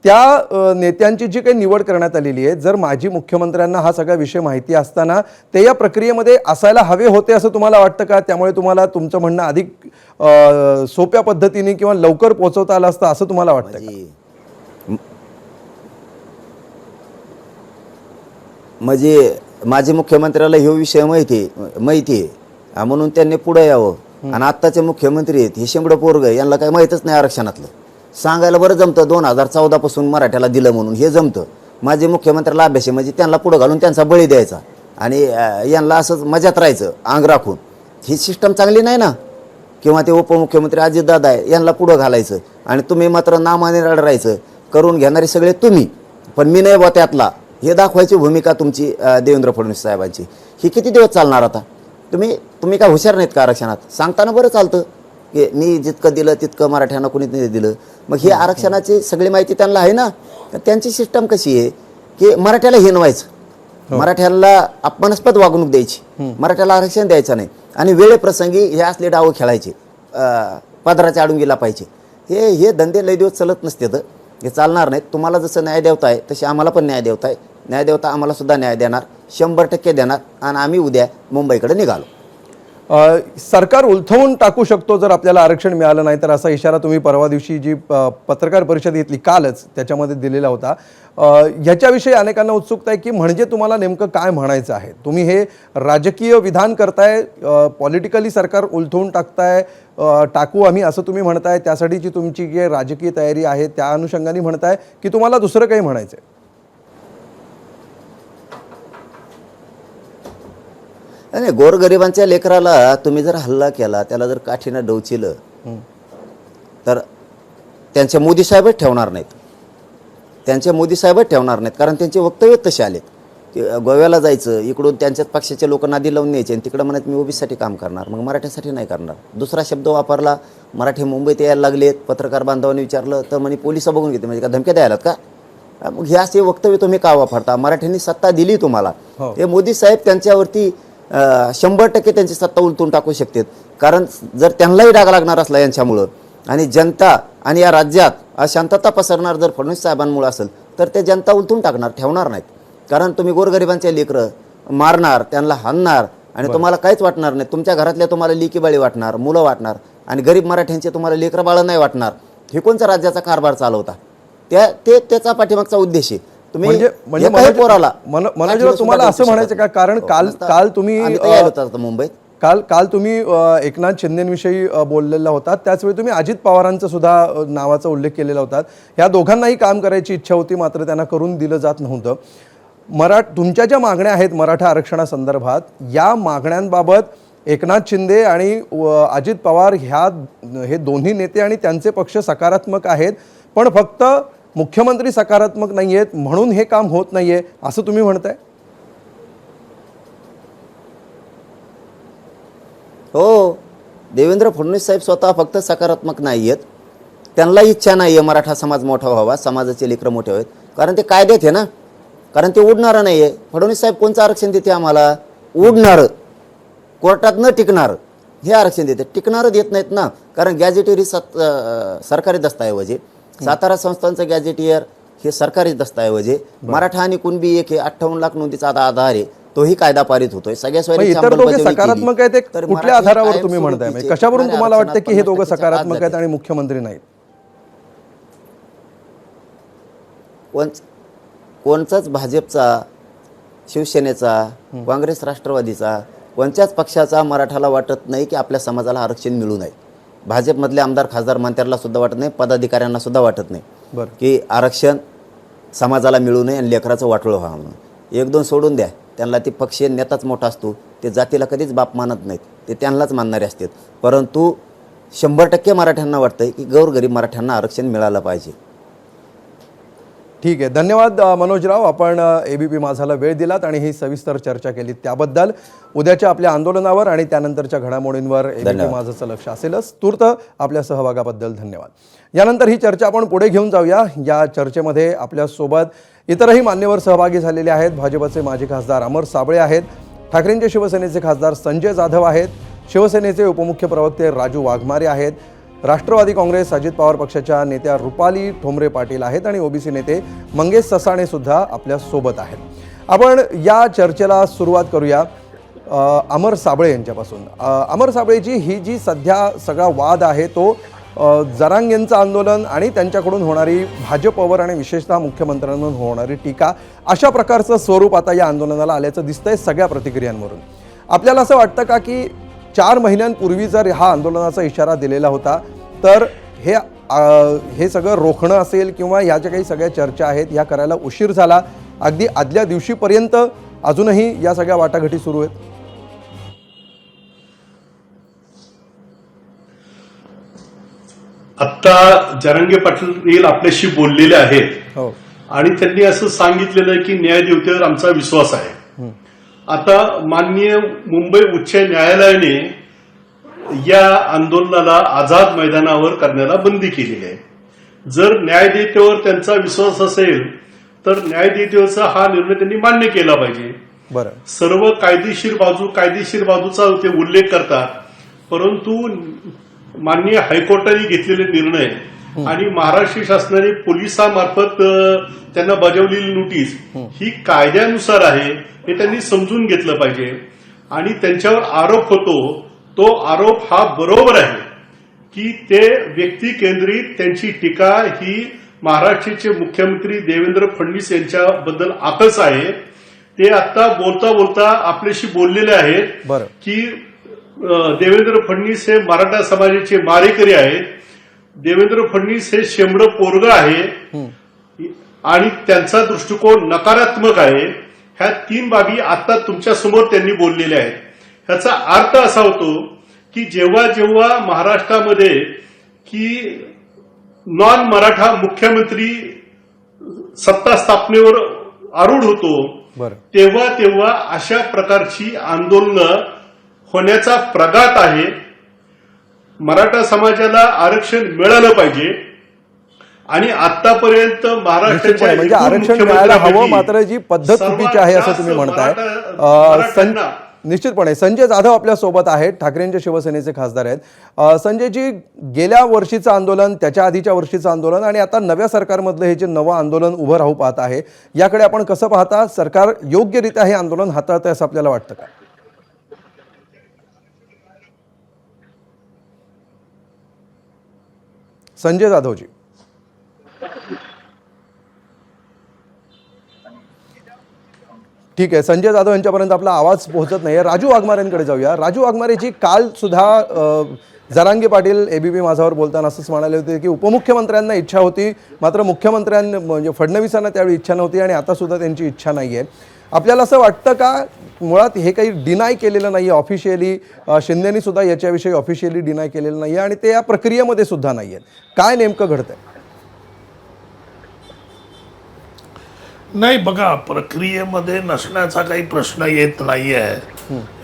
त्या नेत्यांची जी काही निवड करण्यात आलेली आहे, जर माजी मुख्यमंत्र्यांना हा सगळा विषय माहिती असताना ते या प्रक्रियेमध्ये असायला हवे होते असं तुम्हाला वाटतं का? त्यामुळे तुम्हाला तुमचं म्हणणं अधिक सोप्या पद्धतीने किंवा लवकर पोहोचवता आलं असतं असं तुम्हाला वाटतं का?
म्हणजे माजी मुख्यमंत्र्याला हे विषय माहिती आहे म्हणून त्यांनी पुढे यावं. आणि आत्ताचे मुख्यमंत्री आहेत हे शेंबडं पोरग, यांना काही माहीतच नाही आरक्षणातलं. सांगायला बरं जमतं 2014 पासून मराठ्याला दिलं म्हणून, हे जमतं. माजी मुख्यमंत्र्याला अभ्यास म्हणजे त्यांना पुढं घालून त्यांचा बळी द्यायचा आणि यांना असंच मजात राहायचं अंग राखून. ही सिस्टम चांगली नाही ना. किंवा ते उपमुख्यमंत्री अजितदादा आहे, यांना पुढं घालायचं आणि तुम्ही मात्र नामाने रडायचं. करून घेणारे सगळे तुम्ही, पण मी नाही बा त्यातला, हे दाखवायची भूमिका तुमची देवेंद्र फडणवीस साहेबांची. ही किती दिवस चालणार आता? तुम्ही काय हुशार नाहीत का आरक्षणात? सांगताना बरं चालतं की मी जितकं दिलं तितकं मराठ्यांना कोणी नाही दिलं. मग ही आरक्षणाची सगळी माहिती त्यांना आहे ना. त्यांची सिस्टम कशी आहे की मराठ्याला हिनवायचं, मराठ्याला अपमानास्पद वागणूक द्यायची, मराठ्याला आरक्षण द्यायचं नाही आणि वेळेप्रसंगी हे असले डाव खेळायचे, पदराच्या आडून गेला पाहिजे. हे धंदे लय दिवस चालत नसते, तर हे चालणार नाहीत. तुम्हाला जसं न्याय देवता आहे तसे आम्हाला पण न्याय देवता आहे. न्याय देवता आम्हाला सुद्धा न्याय देणार, 100% देणार. आणि आम्ही उद्या मुंबईकडे निघालो.
सरकार उलथवून टाकू शकतो जर आपल्याला आरक्षण मिळालं नाही तर, असा इशारा तुम्ही परवा दिवशी जी पत्रकार परिषद घेतली कालच त्याच्यामध्ये दिलेला होता. ह्याच्याविषयी अनेकांना उत्सुकता आहे की म्हणजे तुम्हाला नेमकं काय म्हणायचं आहे? तुम्ही हे राजकीय विधान करताय, पॉलिटिकली सरकार उलथवून टाकू आम्ही असं तुम्ही म्हणताय, त्यासाठीची तुमची जी राजकीय तयारी आहे त्या अनुषंगाने म्हणताय की तुम्हाला दुसरं काही म्हणायचं आहे?
नाही, गोरगरिबांच्या लेकराला तुम्ही जर हल्ला केला, त्याला जर काठीनं डोचिलं तर त्यांचे मोदी साहेबच ठेवणार नाहीत. कारण त्यांचे वक्तव्य तसे आलेत ते गोव्याला जायचं, इकडून त्यांच्याच पक्षाचे लोक नादी लावून न्यायचे आणि तिकडं म्हणत मी ओबीसीसाठी काम करणार, मग मराठ्यासाठी नाही करणार. दुसरा शब्द वापरला, मराठी मुंबईत यायला लागलेत, पत्रकार बांधवांनी विचारलं तर म्हणे पोलिस बघून घेते, म्हणजे का धमक्या द्यायलात का? मग हे असे वक्तव्य तुम्ही का वापरता? मराठ्यांनी सत्ता दिली तुम्हाला, हे मोदी साहेब त्यांच्यावरती 100% त्यांची सत्ता उलटून टाकू शकतात. कारण जर त्यांनाही डाग लागणार असला यांच्यामुळं आणि जनता आणि या राज्यात अशांतता पसरणार जर फडणवीस साहेबांमुळे असेल तर ते जनता उलटून टाकणार, ठेवणार नाहीत. कारण तुम्ही गोरगरिबांचे लेकरं मारणार, त्यांना हाणणार आणि तुम्हाला काहीच वाटणार नाही. तुमच्या घरातल्या तुम्हाला लेकी बाळी वाटणार, मुलं वाटणार आणि गरीब मराठ्यांचे तुम्हाला लेकरं बाळं नाही वाटणार. हे कोणचा राज्याचा कारभार चालवता? त्याचा पाठीमागचा उद्देश आहे. तुम्ही एकाही पोराला
मनोजराव तुम्हाला असं म्हणायचं का? कारण काल तुम्ही
मुंबईत
काल तुम्ही एकनाथ शिंदेविषयी बोललेला होता, त्याचवेळी तुम्ही अजित पवारांचा सुद्धा नावाचा उल्लेख केलेला होता. या दोघांनाही काम करायची इच्छा होती, मात्र त्यांना करून दिलं जात नव्हतं. तुमच्या ज्या मागण्या आहेत मराठा आरक्षणासंदर्भात, या मागण्यांबाबत एकनाथ शिंदे आणि अजित पवार हे दोन्ही नेते आणि त्यांचे पक्ष सकारात्मक आहेत, पण फक्त मुख्यमंत्री सकारात्मक नाही आहेत म्हणून हे काम होत नाहीये असं तुम्ही म्हणताय?
हो, देवेंद्र फडणवीस साहेब स्वतः फक्त सकारात्मक नाही आहेत, त्यांना इच्छा नाही आहे मराठा समाज मोठा व्हावा, समाजाचे लेकरं मोठे व्हावेत. कारण ते कायद्यात आहे ना, कारण ते उडणारं नाही आहे. फडणवीस साहेब कोणचं आरक्षण देते आम्हाला? उडणारं, कोर्टात न टिकणारं हे आरक्षण देते. टिकणारं देत नाहीत ना, कारण गॅजेटियर ही सरकारी दस्तऐवज आहे. सातारा संस्थांचं गॅजेटियर हे सरकारी दस्तऐवज आहे. मराठा आणि कुणबी एक हे 58 लाख नोंदीचा आधार आहे, तोही कायदा पारित होतोय. सगळ्या
इतर दोघे सकारात्मक आहेत, ते कुठल्या आधारावर तुम्ही म्हणताय? म्हणजे कशावरून तुम्हाला वाटतं की हे दोघं सकारात्मक आहेत आणि मुख्यमंत्री नाहीत?
कोणचाच भाजपचा, शिवसेनेचा, काँग्रेस, राष्ट्रवादीचा, कोणत्याच पक्षाचा मराठाला वाटत नाही की आपल्या समाजाला आरक्षण मिळू नये. भाजपमधले आमदार, खासदार, मंत्र्याला सुद्धा वाटत नाही, पदाधिकाऱ्यांना सुद्धा वाटत नाही की आरक्षण समाजाला मिळू नये आणि लेकराचं वाटोळं व्हावं म्हणून. 1-2 सोडून द्या, त्यांना ती पक्षीय नेताच मोठा असतो, ते जातीला कधीच बाप मानत नाहीत, ते त्यांनाच मानणारे असतात. परंतु 100% मराठ्यांना वाटतंय की गोरगरीब मराठ्यांना आरक्षण मिळालं पाहिजे.
ठीक आहे, धन्यवाद मनोजराव. आपण एबीपी माझाला वेळ दिलात आणि ही सविस्तर चर्चा केली त्याबद्दल. उद्याच्या आपल्या आंदोलनावर आणि त्यानंतरच्या घडामोडींवर एबीपी माझाचं लक्ष असेलच. तूर्त आपल्या सहभागाबद्दल धन्यवाद. यानंतर ही चर्चा आपण पुढे घेऊन जाऊया. या चर्चेमध्ये आपल्यासोबत इतरही मान्यवर सहभागी झालेले आहेत. भाजपचे माजी खासदार अमर साबळे आहेत, ठाकरेंचे शिवसेनेचे खासदार संजय जाधव आहेत, शिवसेनेचे उपमुख्य प्रवक्ते राजू वाघमारे आहेत, राष्ट्रवादी काँग्रेस अजित पवार पक्षाच्या नेत्या रुपाली ठोंबरे पाटील आहेत आणि ओबीसी नेते मंगेश ससाणे सुद्धा आपल्या सोबत आहेत. आपण या चर्चेला सुरुवात करूया अमर साबळे यांच्यापासून. अमर साबळेजी, ही जी सध्या सगळा वाद आहे तो जरांगेंचं आंदोलन आणि त्यांच्याकडून होणारी भाजपवर आणि विशेषतः मुख्यमंत्र्यांवर होणारी टीका, अशा प्रकारचं स्वरूप आता या आंदोलनाला आल्याचं दिसतंय सगळ्या प्रतिक्रियांवरून. आपल्याला असं वाटतं का की 4 महिन्यांपूर्वी जर हा आंदोलनाचा इशारा दिलेला होता तर हे सगळं रोखणं असेल किंवा ह्या ज्या काही सगळ्या चर्चा आहेत ह्या करायला उशीर झाला, अगदी आदल्या दिवशीपर्यंत अजूनही या सगळ्या वाटाघाटी सुरू आहेत?
आत्ता जरांगे पाटील आपल्याशी बोललेले आहेत
हो,
आणि त्यांनी असं सांगितलेलं आहे की न्यायदेवतेवर आमचा विश्वास आहे. आता माननीय मुंबई उच्च न्यायालयाने या आंदोलनाला आझाद मैदानावर करण्याला बंदी केलेली आहे. जर न्यायदेवतेवर त्यांचा विश्वास असेल तर न्यायदेवतेचा हा निर्णय त्यांनी मान्य केला पाहिजे.
बरं,
सर्व कायदेशीर बाजूचा ते उल्लेख करतात, परंतु माननीय हायकोर्टाने घेतलेले निर्णय आणि महाराष्ट्र शासनाने पोलिसांमार्फत त्यांना बजावलेली नोटीस ही कायद्यानुसार आहे हे त्यांनी समजून घेतलं पाहिजे. आणि त्यांच्यावर आरोप होतो तो आरोप हा बरोबर आहे की ते व्यक्ती केंद्रित त्यांची टीका ही महाराष्ट्राचे मुख्यमंत्री देवेंद्र फडणवीस यांच्याबद्दल आकस आहे. ते आता बोलता बोलता आपल्याशी बोललेले आहेत की देवेंद्र फडणवीस हे मराठा समाजाचे मारेकरी आहेत, देवेंद्र फडणवीस हे शेंबडं पोरगं आहे आणि त्यांचा दृष्टिकोन नकारात्मक आहे. ह्या 3 बाबी आता तुमच्या समोर त्यांनी बोललेल्या आहेत. ह्याचा अर्थ असा होतो की जेव्हा जेव्हा महाराष्ट्रामध्ये की नॉन मराठा मुख्यमंत्री सत्ता स्थापनेवर आरूढ होतो
बरं.
तेव्हा अशा प्रकारची आंदोलनं होण्याचा प्रघात आहे. मराठा समाजाला आरक्षण मिळालं पाहिजे आणि आतापर्यंत महाराष्ट्राच्या
म्हणजे
एकूण
आरक्षण मिळायला हवं,
मुख्यमंत्र्यांपैकी
मात्र जी पद्धत
सर्वात
चुकीची आहे असं
जास्त
तुम्ही म्हणताय.
मराठ्यांना
निश्चितपणे संजय जाधव आपल्या सोबत आहेत, ठाकरेंच्या शिवसेनेचे खासदार आहेत. संजयजी, गेल्या वर्षीचं आंदोलन, त्याच्या आधीच्या वर्षीचं आंदोलन आणि आता नव्या सरकारमधलं हे जे नवं आंदोलन उभं राहू पाहत आहे, याकडे आपण कसं पाहता? सरकार योग्यरित्या हे आंदोलन हाताळतंय असं आपल्याला वाटतं का? संजय जाधवजी. ठीक आहे, संजय जाधव यांच्यापर्यंत आपला आवाज पोहोचत नाही. राजू वाघमारेंकडे जाऊया. राजू वाघमारेजी, काल सुद्धा जरांगे पाटील एबीपी माझावर बोलताना असंच म्हणाले होते की उपमुख्यमंत्र्यांना इच्छा होती, मात्र मुख्यमंत्र्यांना म्हणजे फडणवीसांना त्यावेळी इच्छा नव्हती आणि आता सुद्धा त्यांची इच्छा नाही आहे. आपल्याला असं वाटतं का मुळात हे काही डिनाय केलेलं नाही आहे ऑफिशियली? शिंदेनी सुद्धा याच्याविषयी ऑफिशियली डिनाय केलेलं नाही आहे आणि ते या प्रक्रियेमध्ये सुद्धा नाही आहेत. काय नेमकं घडतंय?
नाही, बघा, प्रक्रियेमध्ये नसण्याचा काही प्रश्न येत नाहीये.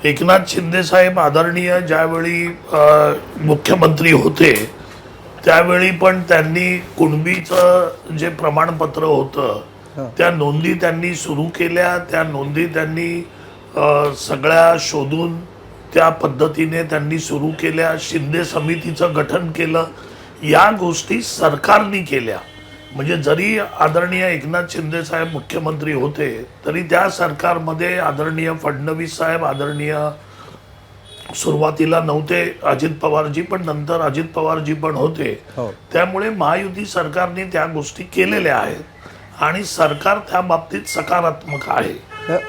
एकनाथ शिंदे साहेब आदरणीय ज्यावेळी मुख्यमंत्री होते त्यावेळी पण त्यांनी कुणबीचं जे प्रमाणपत्र होतं त्या नोंदी त्यांनी सुरू केल्या. त्या नोंदी त्यांनी सगळ्या शोधून त्या पद्धतीने त्यांनी सुरू केल्या. शिंदे समितीचं गठन केलं. या गोष्टी सरकारने केल्या. म्हणजे जरी आदरणीय एकनाथ शिंदे साहेब मुख्यमंत्री होते तरी त्या सरकारमध्ये आदरणीय फडणवीस साहेब, आदरणीय सुरुवातीला नव्हते अजित पवारजी, पण नंतर अजित पवारजी पण होते. त्यामुळे महायुती सरकारने त्या गोष्टी केलेल्या आहेत आणि सरकार त्या बाबतीत सकारात्मक आहे.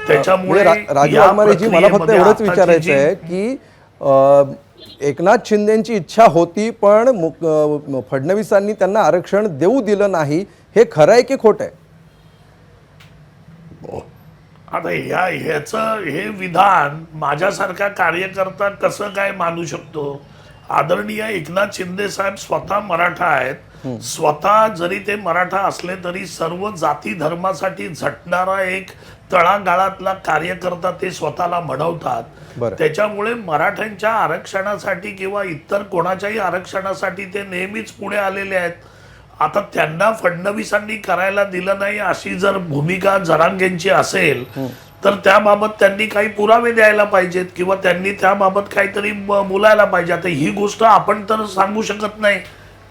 त्याच्यामुळे
राजू वाघमारेजी, मला फक्त एवढंच विचारायचं आहे की एकनाथ शिंदेची इच्छा होती पण फडणवीसांनी त्यांना आरक्षण देऊ दिलं नाही, हे खरं आहे की खोटं आहे?
आता ह्याचं हे विधान माझ्यासारखा कार्यकर्ता कसं काय मानू शकतो? आदरणीय एकनाथ शिंदे साहेब स्वतः मराठा आहेत. स्वतः जरी ते मराठा असले तरी सर्व जाती धर्मासाठी झटणारा एक तळागाळातला कार्यकर्ता ते स्वतःला म्हणवतात. त्याच्यामुळे मराठ्यांच्या आरक्षणासाठी किंवा इतर कोणाच्याही आरक्षणासाठी ते नेहमीच पुढे आलेले आहेत. आता त्यांना फडणवीसांनी करायला दिलं नाही अशी जर भूमिका जरांगेंची असेल तर त्याबाबत त्यांनी काही पुरावे द्यायला पाहिजेत किंवा त्यांनी त्याबाबत काहीतरी बोलायला पाहिजे. आता ही गोष्ट आपण तर सांगू शकत नाही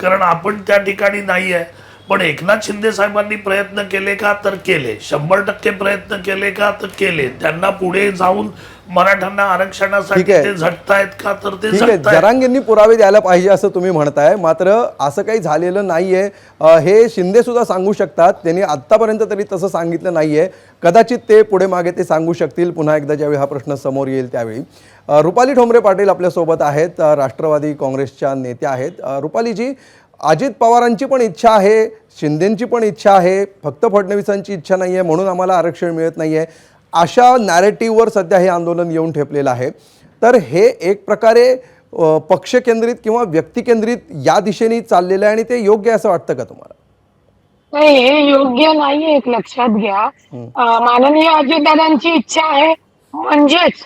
कारण आपण त्या ठिकाणी नाही आहे. पण एकनाथ शिंदे साहेबांनी प्रयत्न केले का? तर केले. 100% प्रयत्न केले का? तर केले. त्यांना पुढे जाऊन मराठ्यांना आरक्षणासाठी ते झटतायत का? तर ते झटतायत.
जरांगेंनी पुरावे द्यायला पाहिजे असं तुम्ही म्हणताय, मात्र असं काही झालेलं नाहीये हे शिंदे सुद्धा सांगू शकतात. त्यांनी आतापर्यंत तरी तसं सांगितलं नाहीये. कदाचित ते पुढे मागे ते सांगू शकतील पुन्हा एकदा ज्यावेळी हा प्रश्न समोर येईल त्यावेळी. रुपाली ठोंबरे पाटील आपल्यासोबत आहेत, राष्ट्रवादी काँग्रेसच्या नेत्या आहेत. रुपालीजी, अजित पवारांची पण इच्छा आहे, शिंदेंची पण इच्छा आहे, फक्त फडणवीसांची इच्छा नाही आहे म्हणून आम्हाला आरक्षण मिळत नाही आहे, अशा नॅरेटिव्हवर सध्या हे आंदोलन येऊन ठेपलेलं आहे. तर हे एक प्रकारे पक्षकेंद्रित किंवा व्यक्तिकेंद्रित या दिशेने चाललेलं आहे आणि ते योग्य असं वाटतं का तुम्हाला?
नाही, हे योग्य नाही. एक लक्षात घ्या, माननीय अजितदादांची इच्छा आहे म्हणजेच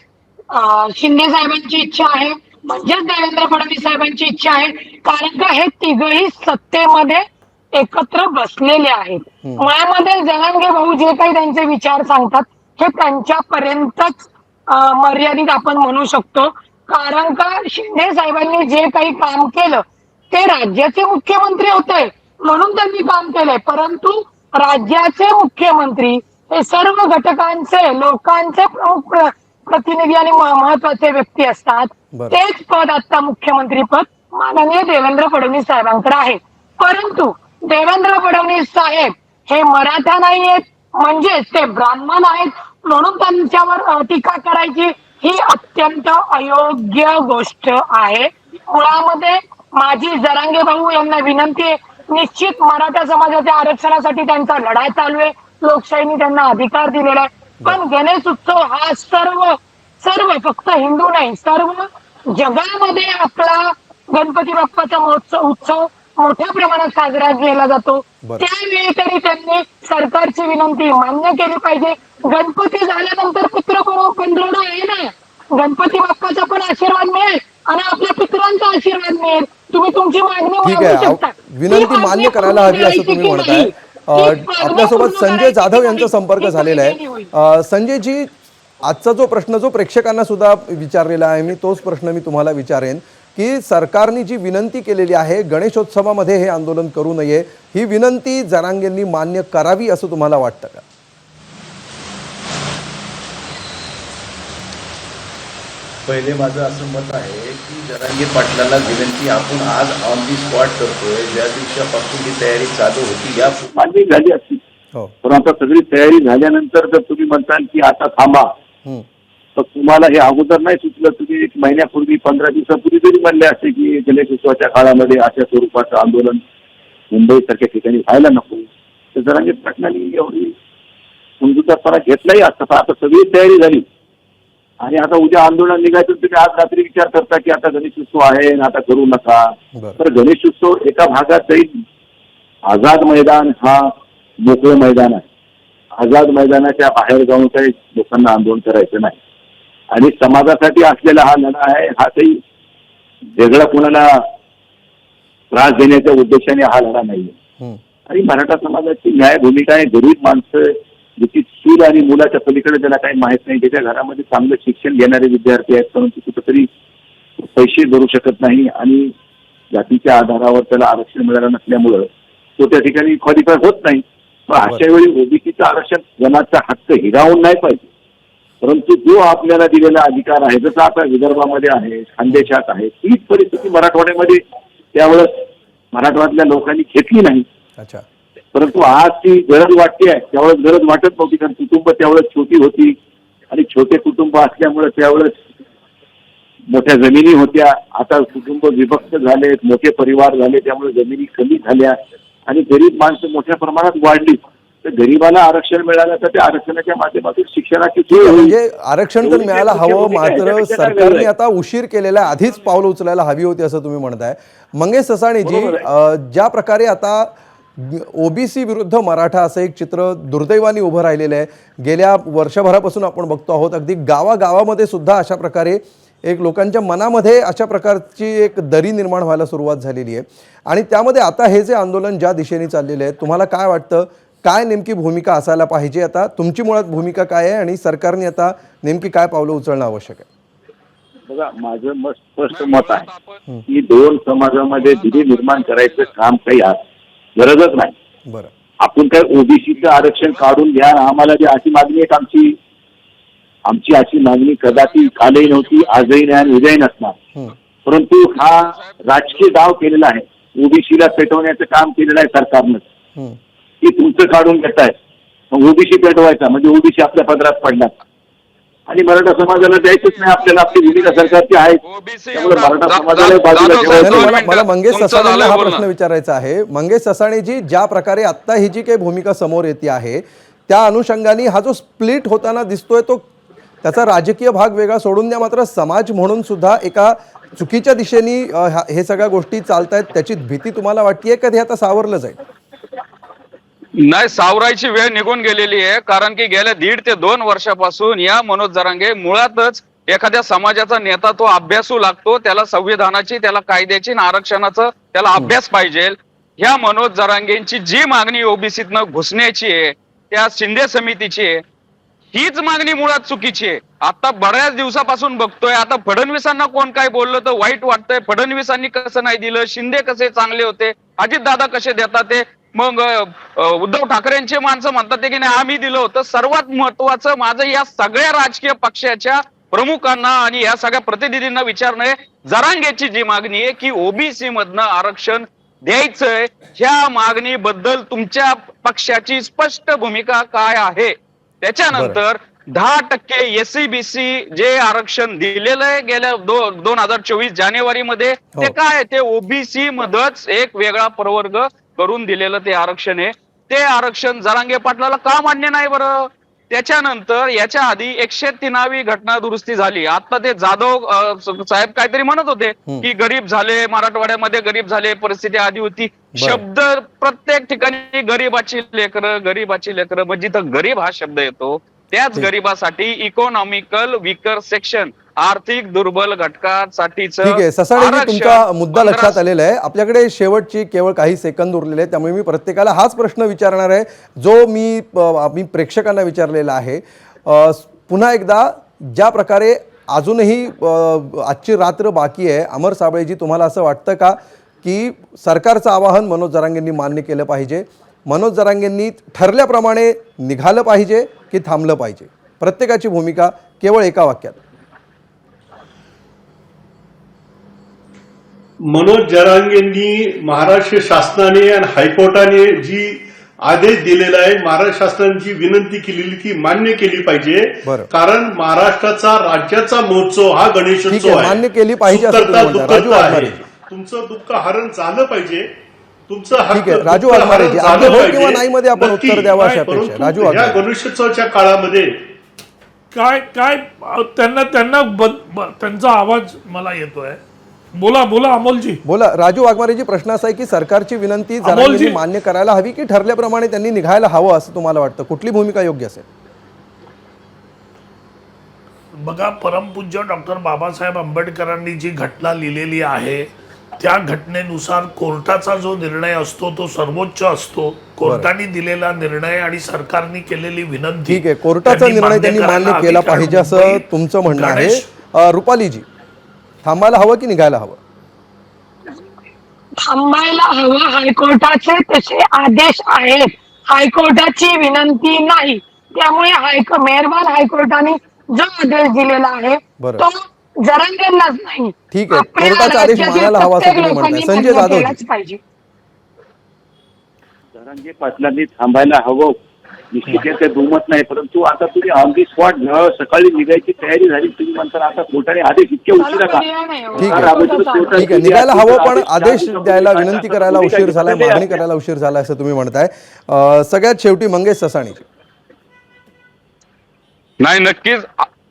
शिंदे साहेबांची इच्छा आहे म्हणजेच देवेंद्र फडणवीस साहेबांची इच्छा आहे. कारण का हे तिघही सत्तेमध्ये एकत्र बसलेले आहेत. मुळामध्ये जरांगे भाऊ जे काही त्यांचे विचार सांगतात हे त्यांच्यापर्यंतच मर्यादित आपण म्हणू शकतो. कारण का शिंदे साहेबांनी जे काही काम केलं ते राज्याचे मुख्यमंत्री होते म्हणून त्यांनी काम केलंय. परंतु राज्याचे मुख्यमंत्री हे सर्व घटकांचे, लोकांचे प्रमुख प्रतिनिधी आणि महत्वाचे व्यक्ती असतात. तेच पद आता मुख्यमंत्री पद माननीय देवेंद्र फडणवीस साहेबांकडे आहे. परंतु देवेंद्र फडणवीस साहेब हे मराठा नाही आहेत म्हणजेच ते ब्राह्मण आहेत म्हणून त्यांच्यावर टीका करायची ही अत्यंत अयोग्य गोष्ट आहे. मुळामध्ये माझी जरांगे भाऊ यांना विनंती आहे, निश्चित मराठा समाजाच्या आरक्षणासाठी त्यांचा लढा चालू आहे. लोकशाहीने त्यांना अधिकार दिलेला आहे. पण गणेश उत्सव हा सर्व फक्त हिंदू नाही सर्व जगामध्ये आपला गणपती बाप्पाचा उत्सव मोठ्या प्रमाणात साजरा केला जातो.
बरं.
त्यावेळी तरी त्यांनी सरकारची विनंती मान्य केली पाहिजे. गणपती झाल्यानंतर पितृ पंधरवडा आहे ना, गणपती बाप्पाचा पण आशीर्वाद मिळेल आणि आपल्या पितरांचा आशीर्वाद मिळेल. तुम्ही तुमची मागणी
ठीक
मागू
आहे
शकता.
विनंती
ती मागणी
मान्य करायला हवी असं
पूर्ण
तुम्ही
करायची
म्हणताय.
की नाही? ती मागणी
आपल्यासोबत
पूर्ण
संजय
करायची
जाधव
की
यांचा
नाही?
संपर्क
ती
झालेला
कमिटीने होईल.
आहे. संजयजी, आजचा जो प्रश्न जो प्रेक्षकांना सुद्धा विचारलेला आहे, मी तोच प्रश्न मी तुम्हाला विचारेन की सरकारने जी विनंती केलेली आहे गणेशोत्सवामध्ये हे आंदोलन करू नये, ही विनंती जरांगेंनी मान्य करावी असं तुम्हाला वाटतं का?
पहिले माझं असं मत आहे की जरांगे पाटलांना विनंती आपण आज ऑन दी स्पॉट करतोय. ज्या दिवसापासून ही तयारी चालू होती या
मान्य झाली असती,
हो.
पण आता सगळी तयारी झाल्यानंतर जर तुम्ही म्हणताल की आता थांबा,
हम्म.
तर तुम्हाला हे अगोदर नाही सुचलं. तुम्ही 1 महिन्यापूर्वी 15 दिवसापूर्वी जरी म्हणले असते की गणेशोत्सवाच्या काळामध्ये अशा स्वरूपाचं आंदोलन मुंबईसारख्या ठिकाणी व्हायला नको, तर जरांगे पाटलांनी एवढी समजूतदारपणा घेतलाही असता. पण आता सगळी तयारी झाली आणि आता उद्या आंदोलन निघायचं, तुम्ही आज रात्री विचार करता की आता गणेशोत्सव आहे आणि आता करू नका.
बरं.
तर गणेशोत्सव एका भागात जाईल. आझाद मैदान हा मोकळं मैदान आहे. आझाद मैदानाच्या बाहेर जाऊन काही लोकांना आंदोलन करायचं नाही. आणि समाजासाठी असलेला हा लढा आहे. हा काही वेगळा कोणाला त्रास देण्याच्या उद्देशाने हा लढा नाहीये.
हम्म.
आणि मराठा समाजाची न्याय भूमिका आहे. गरीब माणसं ज्याची चूल आणि मुलाच्या पलीकडे त्याला काही माहित नाही, त्याच्या घरामध्ये चांगलं शिक्षण घेणारे विद्यार्थी आहेत, परंतु कुठेतरी पैसे भरू शकत नाही आणि जातीच्या आधारावर त्याला आरक्षण मिळालं नसल्यामुळं तो त्या ठिकाणी क्वालिफाय होत नाही. पण अशा वेळी ओबीसीचं आरक्षण जनाचा हक्क हिरावून नाही पाहिजे, परंतु जो आपल्याला दिलेला अधिकार आहे, जसा आता विदर्भामध्ये आहे, खानदेशात आहे, तीच परिस्थिती मराठवाड्यामध्ये त्यावेळेस मराठवाड्यातल्या लोकांनी घेतली नाही.
अच्छा.
परंतु आज ती गरज वाटते आहे. त्यावेळेस गरज वाटत नव्हती, कारण कुटुंब त्यावेळेस छोटी होती आणि छोटे कुटुंब असल्यामुळे त्यावेळेस मोठ्या जमिनी होत्या. आता कुटुंब विभक्त झाले, मोठे परिवार झाले, त्यामुळे जमिनी कमी झाल्या आणि गरीब माणसं मोठ्या प्रमाणात वाढली. तर गरीबाला आरक्षण मिळालं तर त्या आरक्षणाच्या माध्यमातून शिक्षणाची सोय होईल.
म्हणजे आरक्षण तर मिळायला हवं, मात्र सरकारने आता उशीर केलेला, आधीच पावलं उचलायला हवी होती असं तुम्ही म्हणताय. मंगेश ससाणेजी, ज्या प्रकारे आता ओबीसी विरुद्ध मराठा असं एक चित्र दुर्दैवाने उभं राहिलेलं आहे, गेल्या वर्षभरापासून आपण बघतो आहोत. अगदी गावागावामध्ये सुद्धा अशा प्रकारे एक लोकांच्या मनामध्ये अशा प्रकारची एक दरी निर्माण व्हायला सुरुवात झालेली आहे. आणि त्यामध्ये आता हे जे आंदोलन ज्या दिशेने चाललेले आहे, तुम्हाला काय वाटतं, काय नेमकी भूमिका असायला पाहिजे? आता तुमची मुळात भूमिका काय आहे आणि सरकारने आता नेमकी काय पावलं उचलणं आवश्यक आहे?
बघा, माझं स्पष्ट मत आहे की दोन समाजामध्ये दिली निर्माण करायचं काम काही आज गरजच नाही.
बरं.
आपण काय ओबीसीचं आरक्षण काढून घ्या, आम्हाला जी अशी मागणी आहे, आमची अशी मागणी कदापि कालही नव्हती, आजही नाही आणि उद्याही नसणार. परंतु हा राजकीय डाव केलेला आहे, ओबीसीला पेटवण्याचं काम केलेलं आहे सरकारनं, की तुमचं काढून घेताय मग ओबीसी पेटवायचा, म्हणजे ओबीसी आपल्या पदरात पडला आणि मराठा समाजाला द्यायचंच नाही. आपल्याला आपली भूमिका सरकारची आहे, त्यामुळे मराठा समाजाला बाजूला ठेवायचं.
मला मंगेश ससाणेंना हा प्रश्न विचारायचा आहे. मंगेश ससाणेजी, ज्या प्रकारे आता ही जी काही भूमिका समोर येते आहे, त्या अनुषंगाने हा जो स्प्लिट होताना दिसतोय, तो त्याचा राजकीय भाग वेगळा सोडून द्या, मात्र समाज म्हणून सुद्धा एका चुकीच्या दिशेने हे सगळ्या गोष्टी चालतायत, त्याची भीती तुम्हाला वाटतेय का हे आता सावरलं जाईल?
नाही, सावरायची वेळ निघून गेलेली आहे. कारण की गेल्या 1.5 ते 2 वर्षापासून या मनोज जरांगे मुळातच एखाद्या समाजाचा नेता तो अभ्यासू लागतो, त्याला संविधानाची, त्याला कायद्याची, आरक्षणाचं त्याला अभ्यास पाहिजे. ह्या मनोज जरांगेंची जी मागणी ओबीसीतनं घुसण्याची आहे, त्या शिंदे समितीची आहे, हीच मागणी मुळात चुकीची आहे. आता बऱ्याच दिवसापासून बघतोय, आता फडणवीसांना कोण काय बोललं तर वाईट वाटतंय, फडणवीसांनी कसं नाही दिलं, शिंदे कसे चांगले होते, अजितदादा कसे देतात ते, मग उद्धव ठाकरेंचे माणसं म्हणतात ते की नाही आम्ही दिलं होतं. सर्वात महत्वाचं माझं या सगळ्या राजकीय पक्षाच्या प्रमुखांना आणि या सगळ्या प्रतिनिधींना विचारणं आहे, जरांगेची जी मागणी आहे की ओबीसी मधनं आरक्षण द्यायचंय, ह्या मागणीबद्दल तुमच्या पक्षाची स्पष्ट भूमिका काय आहे? त्याच्यानंतर 10% एससीबीसी जे आरक्षण दिलेलं आहे गेल्या 2024 जानेवारीमध्ये, ते काय, ते ओबीसी मधच एक वेगळा प्रवर्ग करून दिलेलं ते आरक्षण आहे. ते आरक्षण जरांगे पाटलाला का मान्य नाही बरं? त्याच्यानंतर याच्या आधी 103वी घटना दुरुस्ती झाली. आता ते जाधव साहेब काहीतरी म्हणत होते की गरीब झाले, मराठवाड्यामध्ये गरीब झाले, परिस्थिती आधी होती. शब्द प्रत्येक ठिकाणी गरीबाची लेकरं म्हणजे इथं गरीब हा शब्द येतो. त्याच गरीबासाठी इकॉनॉमिकल वीकर सेक्शन, आर्थिक दुर्बल घटकांसाठीच
ठीक आहे ससाणेजी, तुमचा मुद्दा लक्षात आलेला आहे. आपल्याकडे शेवटची केवळ काही सेकंद उरलेले आहेत, त्यामुळे मी प्रत्येकाला हाच प्रश्न विचारणार आहे जो मी प्रेक्षकांना विचारलेला आहे. पुन्हा एकदा, ज्या प्रकारे अजूनही आजची रात्र बाकी आहे, अमर साबळेजी, तुम्हाला असं वाटतं का की सरकारचं आवाहन मनोज जरांगेंनी मान्य केलं पाहिजे? मनोज जरांगेंनी ठरल्याप्रमाणे निघालं पाहिजे की थांबलं पाहिजे? प्रत्येकाची भूमिका केवळ एका वाक्यात.
मनोज जरांगेंनी महाराष्ट्र शासनाने आणि हायकोर्टाने जी आदेश दिलेला आहे, महाराष्ट्र शासनाची विनंती केलेली ती मान्य केली पाहिजे.
बरं.
कारण महाराष्ट्राचा राज्याचा महोत्सव हा
ठीक
गणेशोत्सव
आहे,
आहे.
मान्य केली पाहिजे असं तुम्ही
सुखकर्ता
म्हणता. राजू
दुःखकर्ता आहे.
वाघमारे.
तुमचं दुःख हरण झालं पाहिजे. तुमचं
ठीक आहे,
हक्क
राजू
दुःख
वाघमारेजी,
हरण
आपलं
झालं
हो
पाहिजे.
किंवा नाही मध्ये आपण
नक्की.
उत्तर द्यावं अशी
नाही,
अपेक्षा आहे.
परंतु
राजू
या
वाघमारे.
गणेशोत्सवाच्या काळामध्ये
काय काय त्यांना त्यांचा आवाज मला येतोय. बोला अमोलजी.
बोला राजू वाघमारेजी, प्रश्न असा आहे की सरकारची विनंती जरांगेंनी
अमोलजी.
मान्य करायला हवी की ठरल्याप्रमाणे त्यांनी निघायला हवं असं तुम्हाला वाटतं? कुठली भूमिका योग्य असेल?
बघा, परमपूज्य डॉक्टर बाबासाहेब आंबेडकरांनी जी घटना लिहिलेली आहे त्या घटनेनुसार कोर्टाचा जो निर्णय असतो तो सर्वोच्च असतो. कोर्टाने दिलेला निर्णय आणि सरकारने केलेली विनंती,
ठीक आहे, कोर्टाचा निर्णय त्यांनी मान्य केला पाहिजे असं तुमचं म्हणणं आहे. रुपालीजी, थांबायला हवं की निघायला हवं?
थांबायला हवं. हायकोर्टाचे तसे आदेश आहेत, हायकोर्टाची विनंती नाही. त्यामुळे मेहरबान हायकोर्टाने जो आदेश दिलेला आहे
बरं.
तो जरांगेंनाच नाही,
ठीक आहे,
आपल्या
कोर्टाचा आदेश
राज्यातील
मानायला हवा असं
प्रत्येक
तुम्ही म्हणताय.
लोकांनी
संजय
मान्य
जाधव,
केलाच पाहिजे.
जरांगे पाटलांनी थांबायला हवं, निश्चित ते दुमत नाही. परंतु आता तुम्ही ऑन दी स्पॉट सकाळी निघायची तयारी झाली, तुम्ही म्हणता आता कोर्टाने आदेश इतके उशिरा का?
पर्याय नाही हो.
ठीक आहे.
कोर्टाचा
ठीक आहे, निघायला हवं पण आदेश द्यायला, विनंती करायला उशीर झाला, मागणी करायला उशीर झाला असं तुम्ही म्हणताय. सगळ्यात शेवटी मंगेश ससाणीजी.
नाही, नक्कीच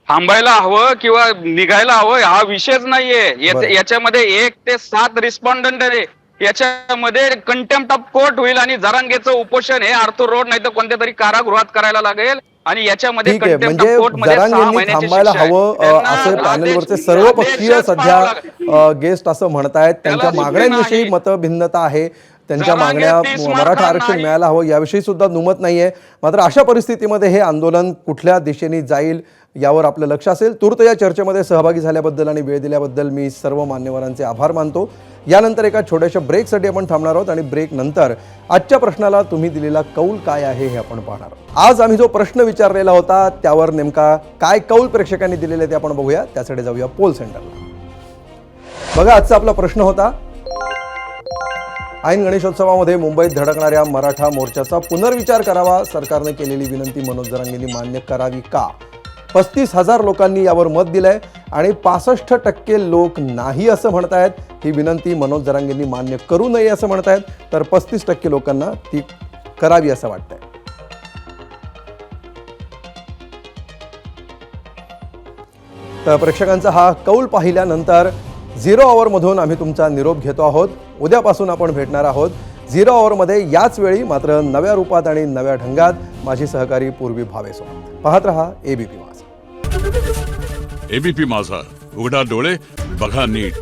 थांबायला हवं किंवा निघायला हवं हा विषयच नाहीये.
बरं.
याच्यामध्ये 1 ते 7 रिस्पॉन्डंट आहे. याच्यामध्ये कंटेम्प्ट ऑफ कोर्ट होईल आणि जरांगेचं उपोषण हे आर्थर रोड नाही तर कोणत्या तरी कारागृहात करायला लागेल. आणि याच्यामध्ये
ठीक आहे,
कंटेम्प्ट
म्हणजे
ऑफ कोर्ट मध्ये 6
जरांगेंनी
महिन्याची
थांबायला
शिक्षा आहे.
हवं
त्यांना
असं पॅनलवरचे
आदेश-
सर्व पक्षीय
आदेशच
सध्या
पाळावा लागेल.
गेस्ट असं म्हणतायत. त्यांच्या
त्याला
मागण्यांविषयी
नाही.
मतभिन्नता आहे. त्यांच्या
जरांगे
मागण्या
30
मराठा
मार्कांना
आरक्षण
नाही.
मिळायला हवं याविषयी सुद्धा दुमत नाहीये. मात्र अशा परिस्थितीमध्ये हे आंदोलन कुठल्या दिशेने जाईल यावर आपलं लक्ष असेल. तूर्त या चर्चेमध्ये सहभागी झाल्याबद्दल आणि वेळ दिल्याबद्दल मी सर्व मान्यवरांचे आभार मानतो. यानंतर एका छोट्याशा ब्रेकसाठी आपण थांबणार आहोत आणि ब्रेक नंतर आजच्या प्रश्नाला तुम्ही दिलेला कौल काय आहे हे आपण पाहणार आहोत. आज आम्ही जो प्रश्न विचारलेला होता त्यावर नेमका काय कौल प्रेक्षकांनी दिलेले ते आपण बघूया. त्यासाठी जाऊया पोल सेंटरला. बघा, आजचा आपला प्रश्न होता, ऐन गणेशोत्सवामध्ये मुंबईत धडकणाऱ्या मराठा मोर्चाचा पुनर्विचार करावा, सरकारने केलेली विनंती मनोज जरांगेंनी मान्य करावी का? 35,000 लोकांनी यावर मत दिलंय आणि 65% लोक नाही असं म्हणतायत. ही विनंती मनोज जरांगेंनी मान्य करू नये असं म्हणतायत, तर 35% लोकांना ती करावी असं वाटतंय. तर प्रेक्षकांचा हा कौल पाहिल्यानंतर 0 आवरमधून आम्ही तुमचा निरोप घेतो आहोत. उद्यापासून आपण भेटणार आहोत 0 आवरमध्ये, याच वेळी, मात्र नव्या रूपात आणि नव्या ढंगात. माझी सहकारी पूर्वी भावेसोबत. पाहत रहा एबीपी माझा.
एबीपी माझा, उघडा डोळे बघा नीट.